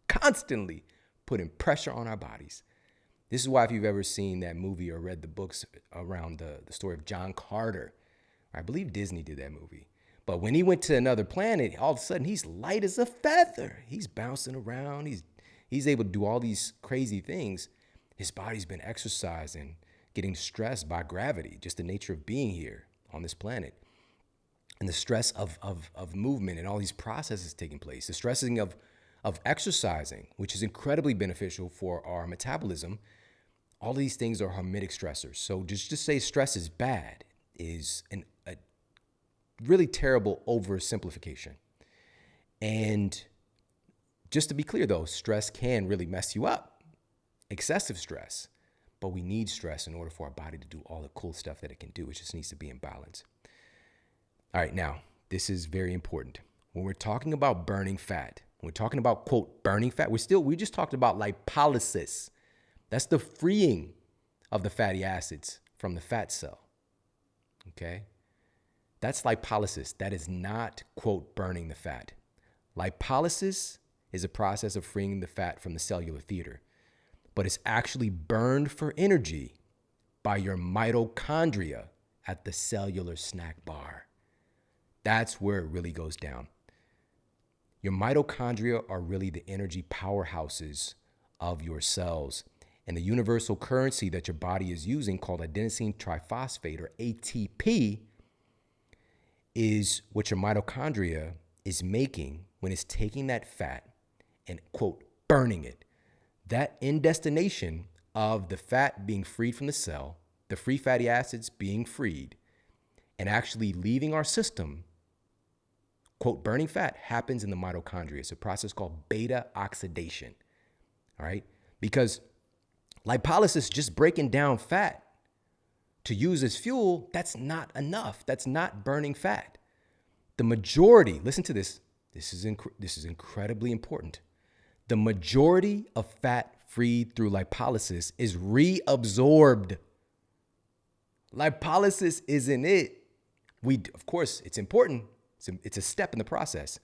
constantly putting pressure on our bodies. This is why if you've ever seen that movie or read the books around the story of John Carter, I believe Disney did that movie. But when he went to another planet, all of a sudden he's light as a feather. He's bouncing around. He's able to do all these crazy things. His body's been exercising, getting stressed by gravity, just the nature of being here on this planet. And the stress of movement and all these processes taking place. The stressing of exercising, which is incredibly beneficial for our metabolism. All of these things are hormetic stressors. So just to say stress is bad is a really terrible oversimplification. And just to be clear though, stress can really mess you up. Excessive stress. But we need stress in order for our body to do all the cool stuff that it can do. It just needs to be in balance. All right, now, this is very important. When we're talking about burning fat, when we're talking about, quote, burning fat, we just talked about lipolysis. That's the freeing of the fatty acids from the fat cell. Okay? That's lipolysis. That is not, quote, burning the fat. Lipolysis is a process of freeing the fat from the cellular theater, but it's actually burned for energy by your mitochondria at the cellular snack bar. That's where it really goes down. Your mitochondria are really the energy powerhouses of your cells, And the universal currency that your body is using, called adenosine triphosphate, or ATP, is what your mitochondria is making when it's taking that fat and, quote, burning it. That end destination of the fat being freed from the cell, the free fatty acids being freed, and actually leaving our system, quote, burning fat, happens in the mitochondria. It's a process called beta oxidation, all right? Because lipolysis, just breaking down fat to use as fuel, that's not enough. That's not burning fat. The majority, listen to this, this is incredibly important. The majority of fat freed through lipolysis is reabsorbed. Lipolysis isn't it. Of course, it's important. It's a step in the process.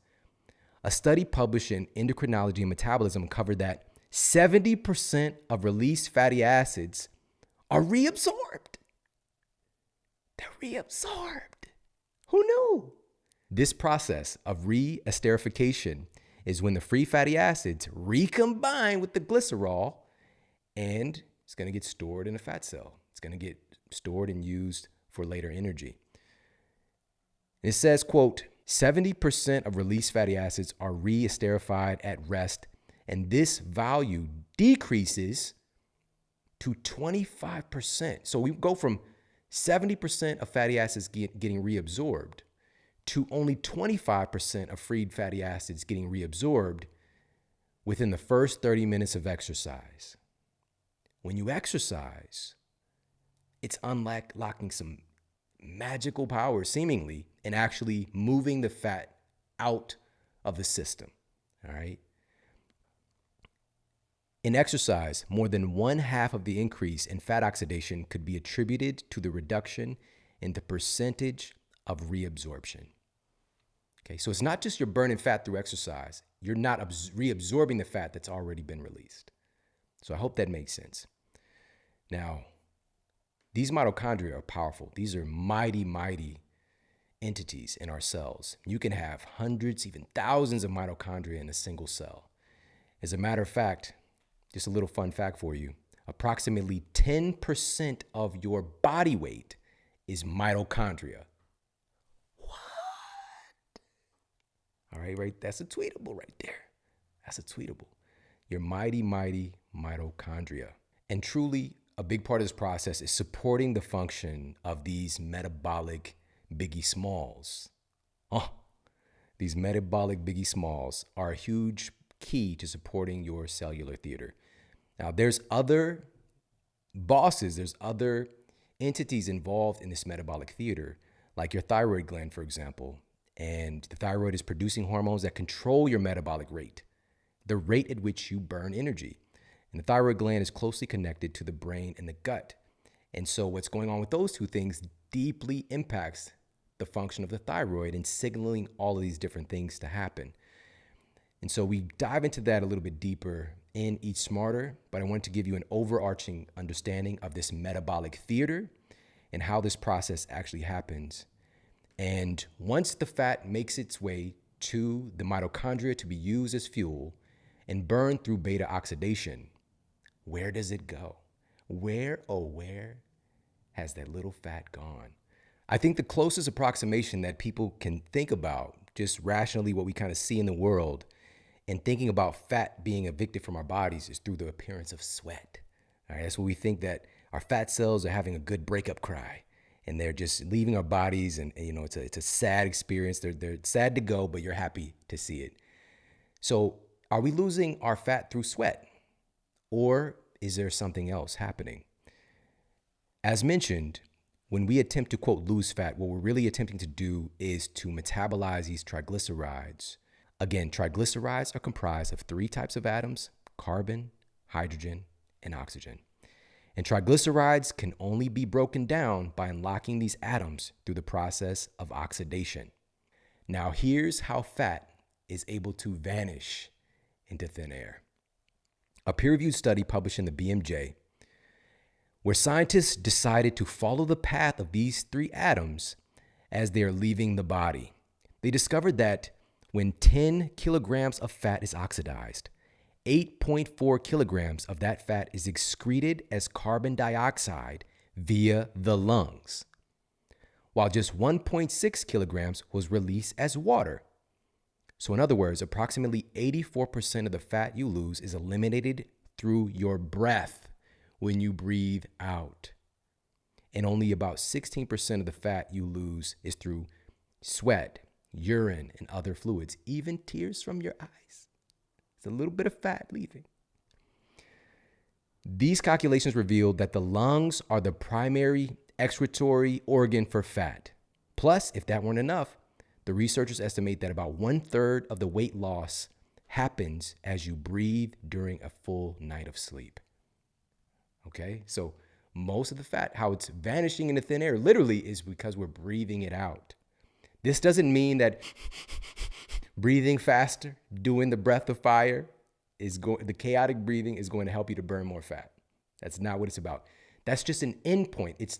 A study published in Endocrinology and Metabolism covered that 70% of released fatty acids are reabsorbed. They're reabsorbed. Who knew? This process of re-esterification is when the free fatty acids recombine with the glycerol, and it's going to get stored in a fat cell. It's going to get stored and used for later energy. It says, quote, 70% of released fatty acids are re-esterified at rest, and this value decreases to 25%. So we go from 70% of fatty acids getting reabsorbed to only 25% of freed fatty acids getting reabsorbed within the first 30 minutes of exercise. When you exercise, it's unlocking some magical power, seemingly, in actually moving the fat out of the system, all right? In exercise, more than 1/2 of the increase in fat oxidation could be attributed to the reduction in the percentage of reabsorption. Okay, so it's not just you're burning fat through exercise. You're not reabsorbing the fat that's already been released. So I hope that makes sense. Now, these mitochondria are powerful. These are mighty, mighty entities in our cells. You can have hundreds, even thousands of mitochondria in a single cell. As a matter of fact, just a little fun fact for you, approximately 10% of your body weight is mitochondria. All right, that's a tweetable right there. That's a tweetable. Your mighty, mighty mitochondria. And truly, a big part of this process is supporting the function of these metabolic biggie smalls. These metabolic biggie smalls are a huge key to supporting your cellular theater. Now, there's other bosses, there's other entities involved in this metabolic theater, like your thyroid gland, for example. And the thyroid is producing hormones that control your metabolic rate, the rate at which you burn energy. And the thyroid gland is closely connected to the brain and the gut. And so what's going on with those two things deeply impacts the function of the thyroid and signaling all of these different things to happen. And so we dive into that a little bit deeper in Eat Smarter, but I want to give you an overarching understanding of this metabolic theater and how this process actually happens. And once the fat makes its way to the mitochondria to be used as fuel and burned through beta oxidation, where does it go? Where, oh, where has that little fat gone? I think the closest approximation that people can think about, just rationally what we kind of see in the world, and thinking about fat being evicted from our bodies is through the appearance of sweat. All right, that's what we think, that our fat cells are having a good breakup cry. And they're just leaving our bodies, and you know, it's a sad experience. They're sad to go, but you're happy to see it. So are we losing our fat through sweat? Or is there something else happening? As mentioned, when we attempt to, quote, lose fat, what we're really attempting to do is to metabolize these triglycerides. Again, triglycerides are comprised of 3 types of atoms: carbon, hydrogen, and oxygen. And triglycerides can only be broken down by unlocking these atoms through the process of oxidation. Now, here's how fat is able to vanish into thin air. A peer-reviewed study published in the BMJ, where scientists decided to follow the path of these 3 atoms as they are leaving the body. They discovered that when 10 kilograms of fat is oxidized, 8.4 kilograms of that fat is excreted as carbon dioxide via the lungs, while just 1.6 kilograms was released as water. So in other words, approximately 84% of the fat you lose is eliminated through your breath when you breathe out. And only about 16% of the fat you lose is through sweat, urine, and other fluids, even tears from your eyes. It's a little bit of fat leaving. These calculations revealed that the lungs are the primary excretory organ for fat. Plus, if that weren't enough, the researchers estimate that about 1/3 of the weight loss happens as you breathe during a full night of sleep. Okay, so most of the fat, how it's vanishing into thin air, literally is because we're breathing it out. This doesn't mean that breathing faster, doing the breath of fire, the chaotic breathing is going to help you to burn more fat. That's not what it's about. That's just an endpoint. It's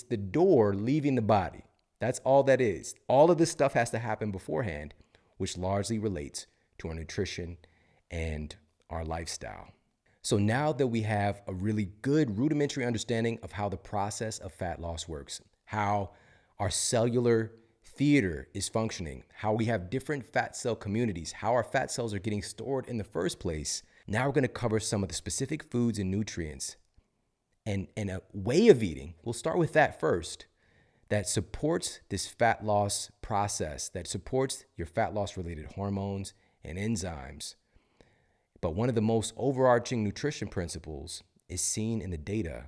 the door leaving the body. That's all that is. All of this stuff has to happen beforehand, which largely relates to our nutrition and our lifestyle. So now that we have a really good rudimentary understanding of how the process of fat loss works, how our cellular theater is functioning, how we have different fat cell communities, how our fat cells are getting stored in the first place, now we're going to cover some of the specific foods and nutrients and a way of eating. We'll start with that first, that supports this fat loss process, that supports your fat loss related hormones and enzymes. But one of the most overarching nutrition principles is seen in the data,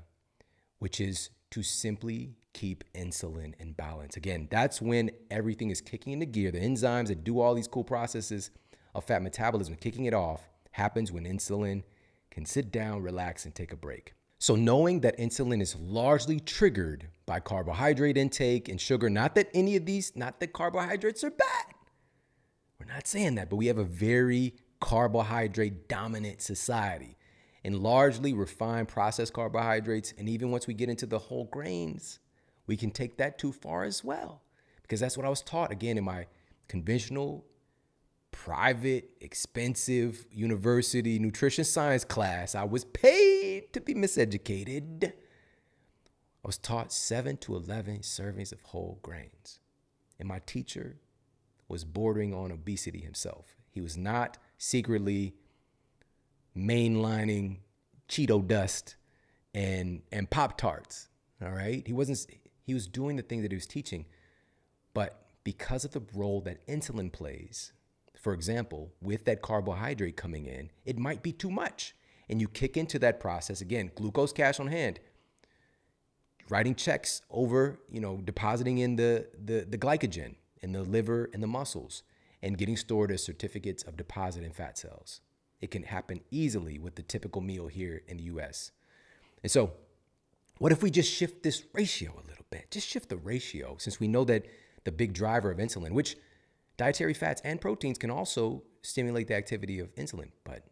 which is to simply keep insulin in balance. Again, that's when everything is kicking into gear. The enzymes that do all these cool processes of fat metabolism, kicking it off, happens when insulin can sit down, relax, and take a break. So knowing that insulin is largely triggered by carbohydrate intake and sugar, not that carbohydrates are bad. We're not saying that, but we have a very carbohydrate dominant society, and largely refined processed carbohydrates. And even once we get into the whole grains, we can take that too far as well, because that's what I was taught again in my conventional, private, expensive university nutrition science class. I was paid to be miseducated. I was taught 7 to 11 servings of whole grains. And my teacher was bordering on obesity himself. He was not secretly mainlining Cheeto dust and Pop-Tarts, all right? He was doing the thing that he was teaching, but because of the role that insulin plays, for example, with that carbohydrate coming in, it might be too much. And you kick into that process, again, glucose cash on hand, writing checks over, depositing in the glycogen in the liver and the muscles, and getting stored as certificates of deposit in fat cells. It can happen easily with the typical meal here in the US. And so what if we just shift this ratio a little bit? Just shift the ratio, since we know that the big driver of insulin, which dietary fats and proteins can also stimulate the activity of insulin, but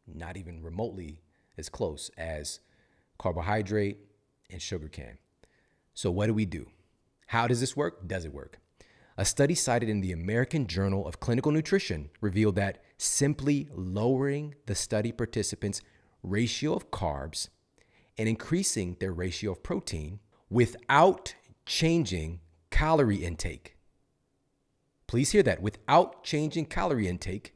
not even remotely as close as carbohydrate and sugar can. So what do? How does this work? Does it work? A study cited in the American Journal of Clinical Nutrition revealed that simply lowering the study participants' ratio of carbs and increasing their ratio of protein without changing calorie intake, please hear that, without changing calorie intake,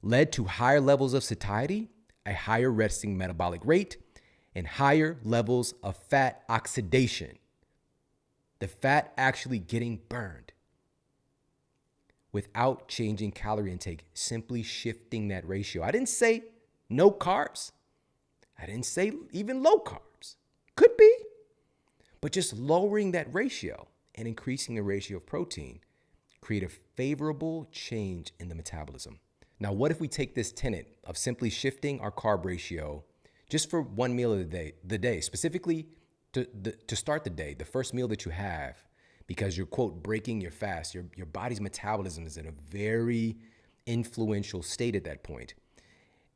led to higher levels of satiety, a higher resting metabolic rate, and higher levels of fat oxidation. The fat actually getting burned without changing calorie intake, simply shifting that ratio. I didn't say no carbs. I didn't say even low carbs. Could be. But just lowering that ratio and increasing the ratio of protein create a favorable change in the metabolism. Now, what if we take this tenet of simply shifting our carb ratio just for one meal of the day, specifically to start the day, the first meal that you have, because you're, quote, breaking your fast. Your body's metabolism is in a very influential state at that point.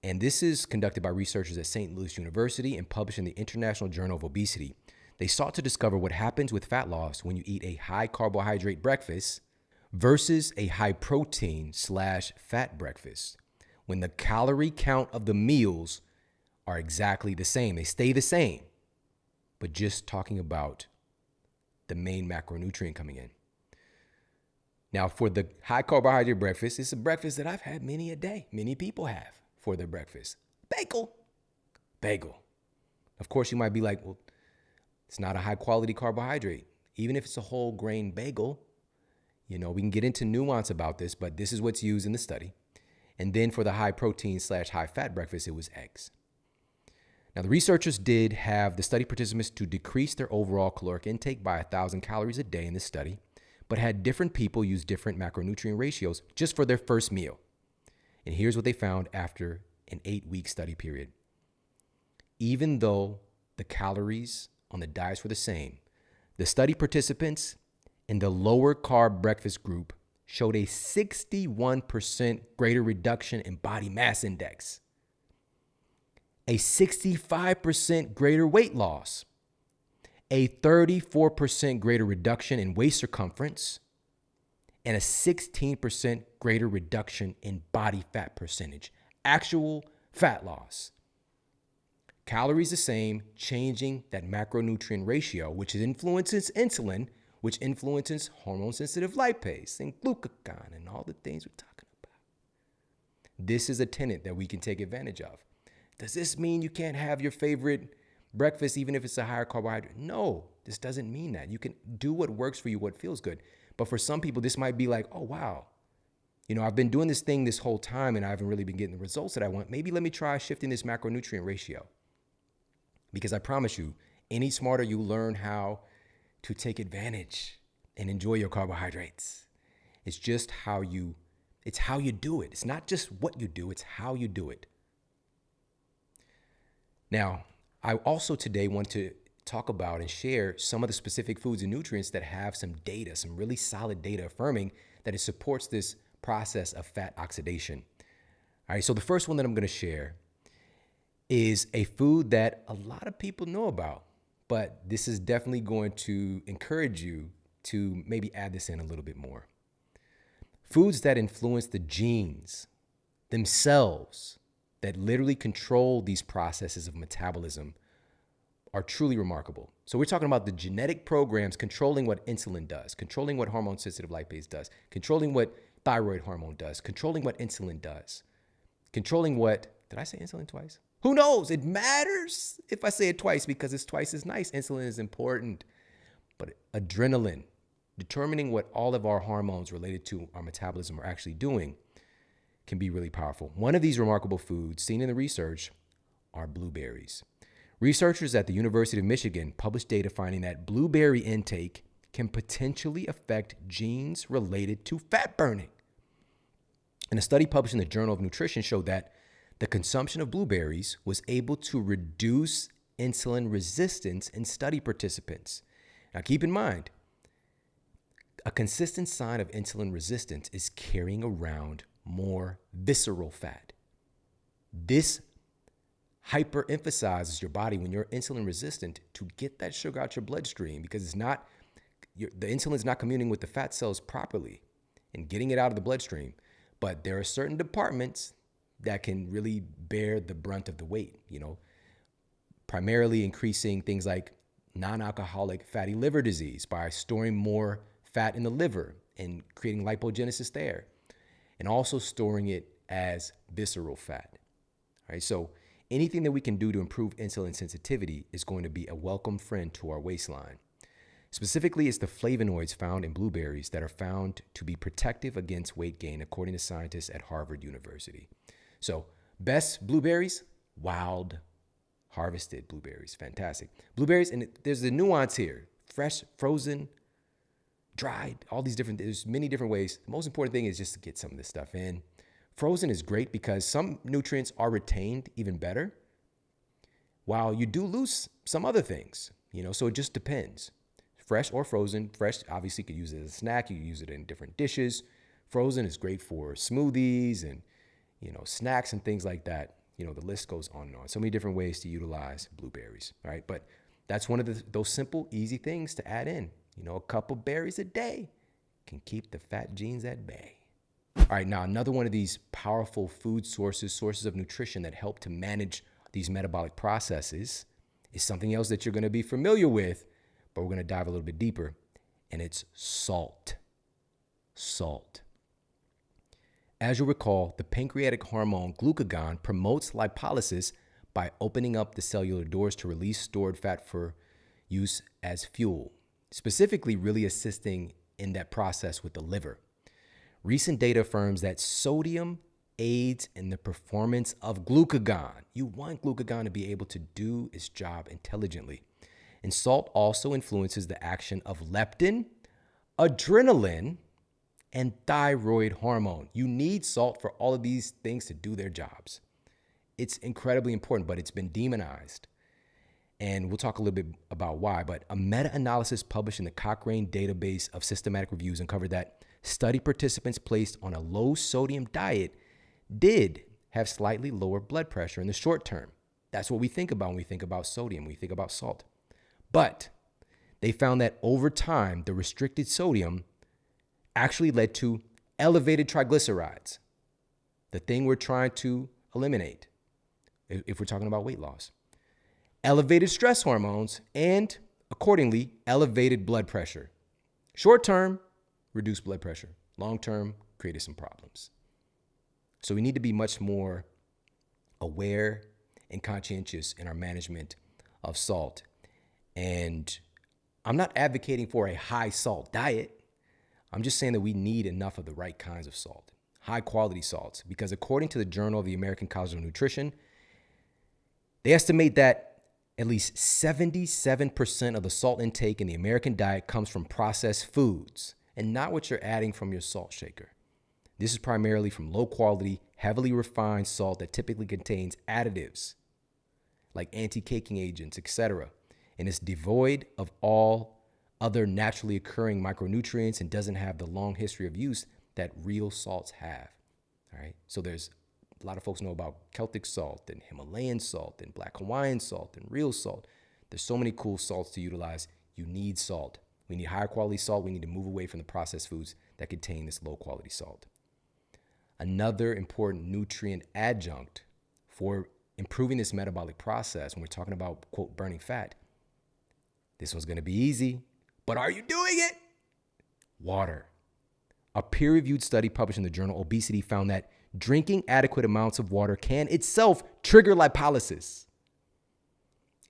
And this is conducted by researchers at St. Louis University and published in the International Journal of Obesity. They sought to discover what happens with fat loss when you eat a high carbohydrate breakfast versus a high protein / fat breakfast. when the calorie count of the meals are exactly the same. They stay the same, but just talking about the main macronutrient coming in. Now, for the high carbohydrate breakfast, it's a breakfast that I've had many a day. Many people have for their breakfast. Bagel. Of course, you might be like, well, it's not a high quality carbohydrate. Even if it's a whole grain bagel, we can get into nuance about this, but this is what's used in the study. And then for the high protein / high fat breakfast, it was eggs. Now, the researchers did have the study participants to decrease their overall caloric intake by 1,000 calories a day in this study, but had different people use different macronutrient ratios just for their first meal. And here's what they found after an 8-week study period. Even though the calories on the diets were the same, the study participants in the lower carb breakfast group showed a 61% greater reduction in body mass index, a 65% greater weight loss, a 34% greater reduction in waist circumference, and a 16% greater reduction in body fat percentage, actual fat loss. Calories the same, changing that macronutrient ratio, which influences insulin, which influences hormone-sensitive lipase and glucagon and all the things we're talking about. This is a tenet that we can take advantage of. Does this mean you can't have your favorite breakfast even if it's a higher carbohydrate? No, this doesn't mean that. You can do what works for you, what feels good. But for some people, this might be like, oh, wow. I've been doing this thing this whole time and I haven't really been getting the results that I want. Maybe let me try shifting this macronutrient ratio. Because I promise you, any smarter you learn how to take advantage and enjoy your carbohydrates. It's just how you do it. It's not just what you do, it's how you do it. Now, I also today want to talk about and share some of the specific foods and nutrients that have some data, some really solid data affirming that it supports this process of fat oxidation. All right, so the first one that I'm going to share is a food that a lot of people know about, but this is definitely going to encourage you to maybe add this in a little bit more. Foods that influence the genes themselves, that literally control these processes of metabolism, are truly remarkable. So we're talking about the genetic programs controlling what insulin does, controlling what hormone-sensitive lipase does, controlling what thyroid hormone does, controlling what insulin does, controlling what, did I say insulin twice? Who knows? It matters if I say it twice because it's twice as nice. Insulin is important. But adrenaline, determining what all of our hormones related to our metabolism are actually doing, can be really powerful. One of these remarkable foods seen in the research are blueberries. Researchers at the University of Michigan published data finding that blueberry intake can potentially affect genes related to fat burning. And a study published in the Journal of Nutrition showed that the consumption of blueberries was able to reduce insulin resistance in study participants. Now, keep in mind, a consistent sign of insulin resistance is carrying around more visceral fat. This hyper-emphasizes your body when you're insulin resistant to get that sugar out your bloodstream because the insulin is not communing with the fat cells properly and getting it out of the bloodstream. But there are certain departments that can really bear the brunt of the weight, primarily increasing things like non-alcoholic fatty liver disease by storing more fat in the liver and creating lipogenesis there, and also storing it as visceral fat. All right, so anything that we can do to improve insulin sensitivity is going to be a welcome friend to our waistline. Specifically, it's the flavonoids found in blueberries that are found to be protective against weight gain, according to scientists at Harvard University. So, best blueberries, wild, harvested blueberries. Fantastic. Blueberries, and there's a nuance here. Fresh, frozen, dried, all these there's many different ways. The most important thing is just to get some of this stuff in. Frozen is great because some nutrients are retained even better, while you do lose some other things, so it just depends. Fresh or frozen. Fresh, obviously, you could use it as a snack. You can use it in different dishes. Frozen is great for smoothies and snacks and things like that. The list goes on and on. So many different ways to utilize blueberries, right? But that's one of those simple, easy things to add in. A couple berries a day can keep the fat genes at bay. All right, now another one of these powerful food sources of nutrition that help to manage these metabolic processes is something else that you're going to be familiar with, but we're going to dive a little bit deeper, and it's salt. Salt. As you'll recall, the pancreatic hormone glucagon promotes lipolysis by opening up the cellular doors to release stored fat for use as fuel, specifically really assisting in that process with the liver. Recent data affirms that sodium aids in the performance of glucagon. You want glucagon to be able to do its job intelligently. And salt also influences the action of leptin, adrenaline, and thyroid hormone. You need salt for all of these things to do their jobs. It's incredibly important, but it's been demonized. And we'll talk a little bit about why, but a meta-analysis published in the Cochrane database of systematic reviews uncovered that study participants placed on a low sodium diet did have slightly lower blood pressure in the short term. That's what we think about when we think about sodium, we think about salt. But they found that over time, the restricted sodium actually led to elevated triglycerides, the thing we're trying to eliminate if we're talking about weight loss, elevated stress hormones, and accordingly, elevated blood pressure. Short term, reduced blood pressure. Long term, created some problems. So we need to be much more aware and conscientious in our management of salt. And I'm not advocating for a high salt diet. I'm just saying that we need enough of the right kinds of salt, high quality salts, because according to the Journal of the American College of Nutrition, they estimate that at least 77% of the salt intake in the American diet comes from processed foods and not what you're adding from your salt shaker. This is primarily from low quality, heavily refined salt that typically contains additives like anti-caking agents, etc. And it's devoid of all other naturally occurring micronutrients and doesn't have the long history of use that real salts have. All right. So there's a lot of folks know about Celtic salt and Himalayan salt and Black Hawaiian salt and real salt. There's so many cool salts to utilize. You need salt. We need higher quality salt. We need to move away from the processed foods that contain this low quality salt. Another important nutrient adjunct for improving this metabolic process when we're talking about, quote, burning fat, this one's going to be easy, but are you doing it? Water. A peer-reviewed study published in the journal Obesity found that drinking adequate amounts of water can itself trigger lipolysis,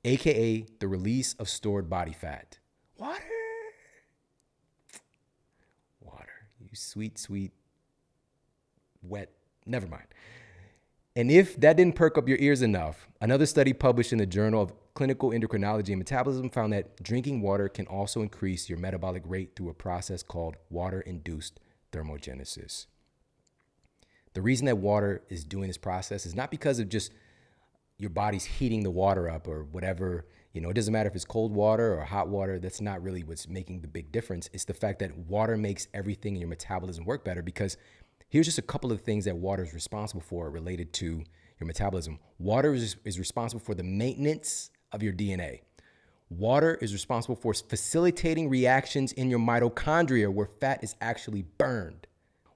aka the release of stored body fat. Water. You sweet, wet, never mind. And if that didn't perk up your ears enough, another study published in the Journal of Clinical Endocrinology and Metabolism found that drinking water can also increase your metabolic rate through a process called water-induced thermogenesis. The reason that water is doing this process is not because of just your body's heating the water up or whatever. It doesn't matter if it's cold water or hot water. That's not really what's making the big difference. It's the fact that water makes everything in your metabolism work better, because here's just a couple of things that water is responsible for related to your metabolism. Water is responsible for the maintenance of your DNA. Water is responsible for facilitating reactions in your mitochondria where fat is actually burned.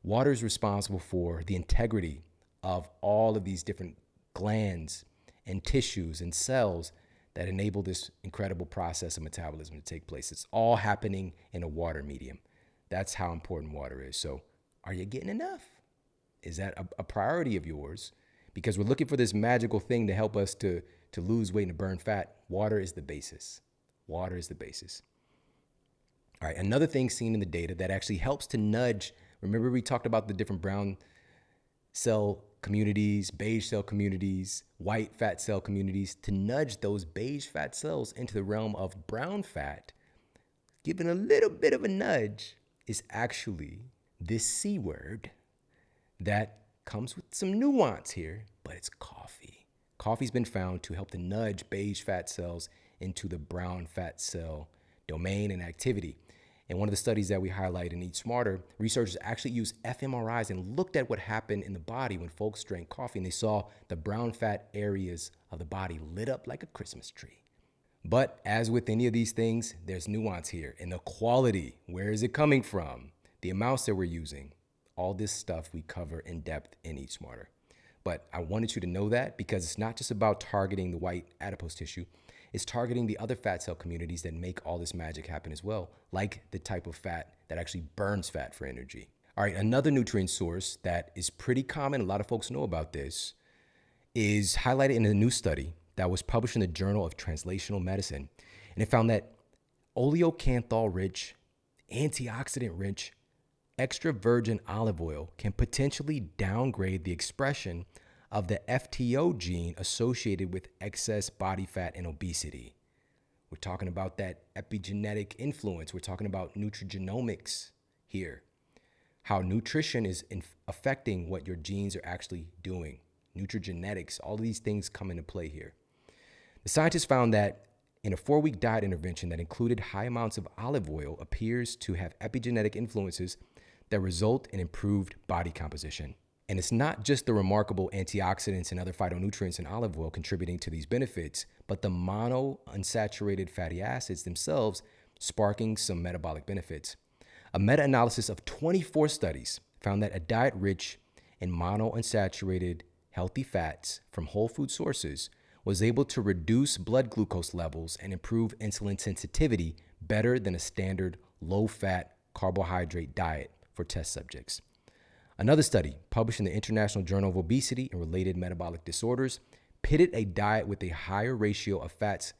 Water is responsible for the integrity of all of these different glands and tissues and cells that enable this incredible process of metabolism to take place. It's all happening in a water medium. That's how important water is. So are you getting enough? Is that a priority of yours? Because we're looking for this magical thing to help us to lose weight and to burn fat. Water is the basis. Water is the basis. All right, another thing seen in the data that actually helps to nudge, remember we talked about the different brown cell communities, beige cell communities, white fat cell communities, to nudge those beige fat cells into the realm of brown fat, given a little bit of a nudge, is actually this C word that comes with some nuance here, but it's coffee. Coffee's been found to help to nudge beige fat cells into the brown fat cell domain and activity. And one of the studies that we highlight in Eat Smarter, researchers actually used fMRIs and looked at what happened in the body when folks drank coffee, and they saw the brown fat areas of the body lit up like a Christmas tree. But as with any of these things, there's nuance here. And the quality, where is it coming from? The amounts that we're using, all this stuff we cover in depth in Eat Smarter. But I wanted you to know that because it's not just about targeting the white adipose tissue, it's targeting the other fat cell communities that make all this magic happen as well, like the type of fat that actually burns fat for energy. All right, another nutrient source that is pretty common, a lot of folks know about this, is highlighted in a new study that was published in the Journal of Translational Medicine. And it found that oleocanthal-rich, antioxidant-rich, extra virgin olive oil can potentially downgrade the expression of the FTO gene associated with excess body fat and obesity. We're talking about that epigenetic influence. We're talking about nutrigenomics here. How nutrition is affecting what your genes are actually doing. Nutrigenetics, all of these things come into play here. The scientists found that in a 4-week diet intervention that included high amounts of olive oil appears to have epigenetic influences that result in improved body composition. And it's not just the remarkable antioxidants and other phytonutrients in olive oil contributing to these benefits, but the monounsaturated fatty acids themselves sparking some metabolic benefits. A meta-analysis of 24 studies found that a diet rich in monounsaturated healthy fats from whole food sources was able to reduce blood glucose levels and improve insulin sensitivity better than a standard low-fat carbohydrate diet for test subjects. Another study published in the International Journal of Obesity and Related Metabolic Disorders pitted a diet with a higher ratio of fats,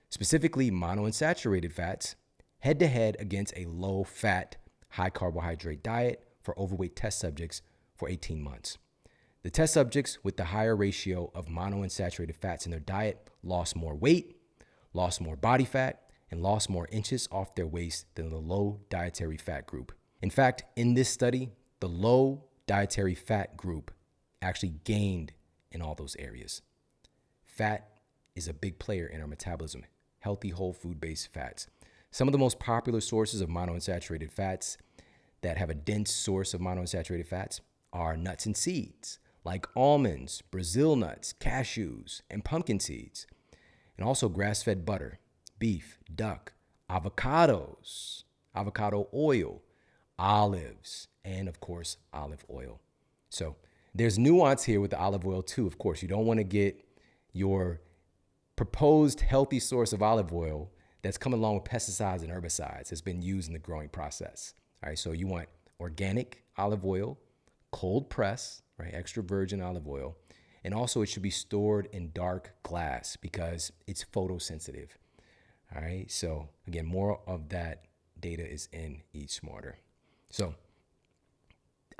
specifically monounsaturated fats, head-to-head against a low-fat, high-carbohydrate diet for overweight test subjects for 18 months. The test subjects with the higher ratio of monounsaturated fats in their diet lost more weight, lost more body fat, and lost more inches off their waist than the low dietary fat group. In fact, in this study, the low dietary fat group actually gained in all those areas. Fat is a big player in our metabolism, healthy whole food-based fats. Some of the most popular sources of monounsaturated fats that have a dense source of monounsaturated fats are nuts and seeds, like almonds, Brazil nuts, cashews, and pumpkin seeds, and also grass-fed butter, beef, duck, avocados, avocado oil, olives, and of course, olive oil. So there's nuance here with the olive oil too. Of course, you don't want to get your proposed healthy source of olive oil that's coming along with pesticides and herbicides that's been used in the growing process. All right, so you want organic olive oil, cold press, right, extra virgin olive oil, and also it should be stored in dark glass because it's photosensitive. All right, so again, more of that data is in Eat Smarter. So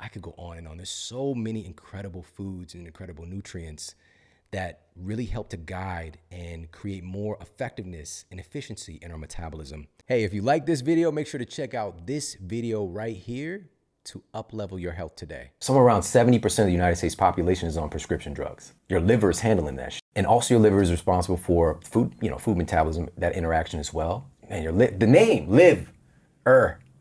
I could go on and on. There's so many incredible foods and incredible nutrients that really help to guide and create more effectiveness and efficiency in our metabolism. Hey, if you like this video, make sure to check out this video right here to up-level your health today. Somewhere around 70% of the United States population is on prescription drugs. Your liver is handling that shit. And also your liver is responsible for food, food metabolism, that interaction as well. And the name, live-er.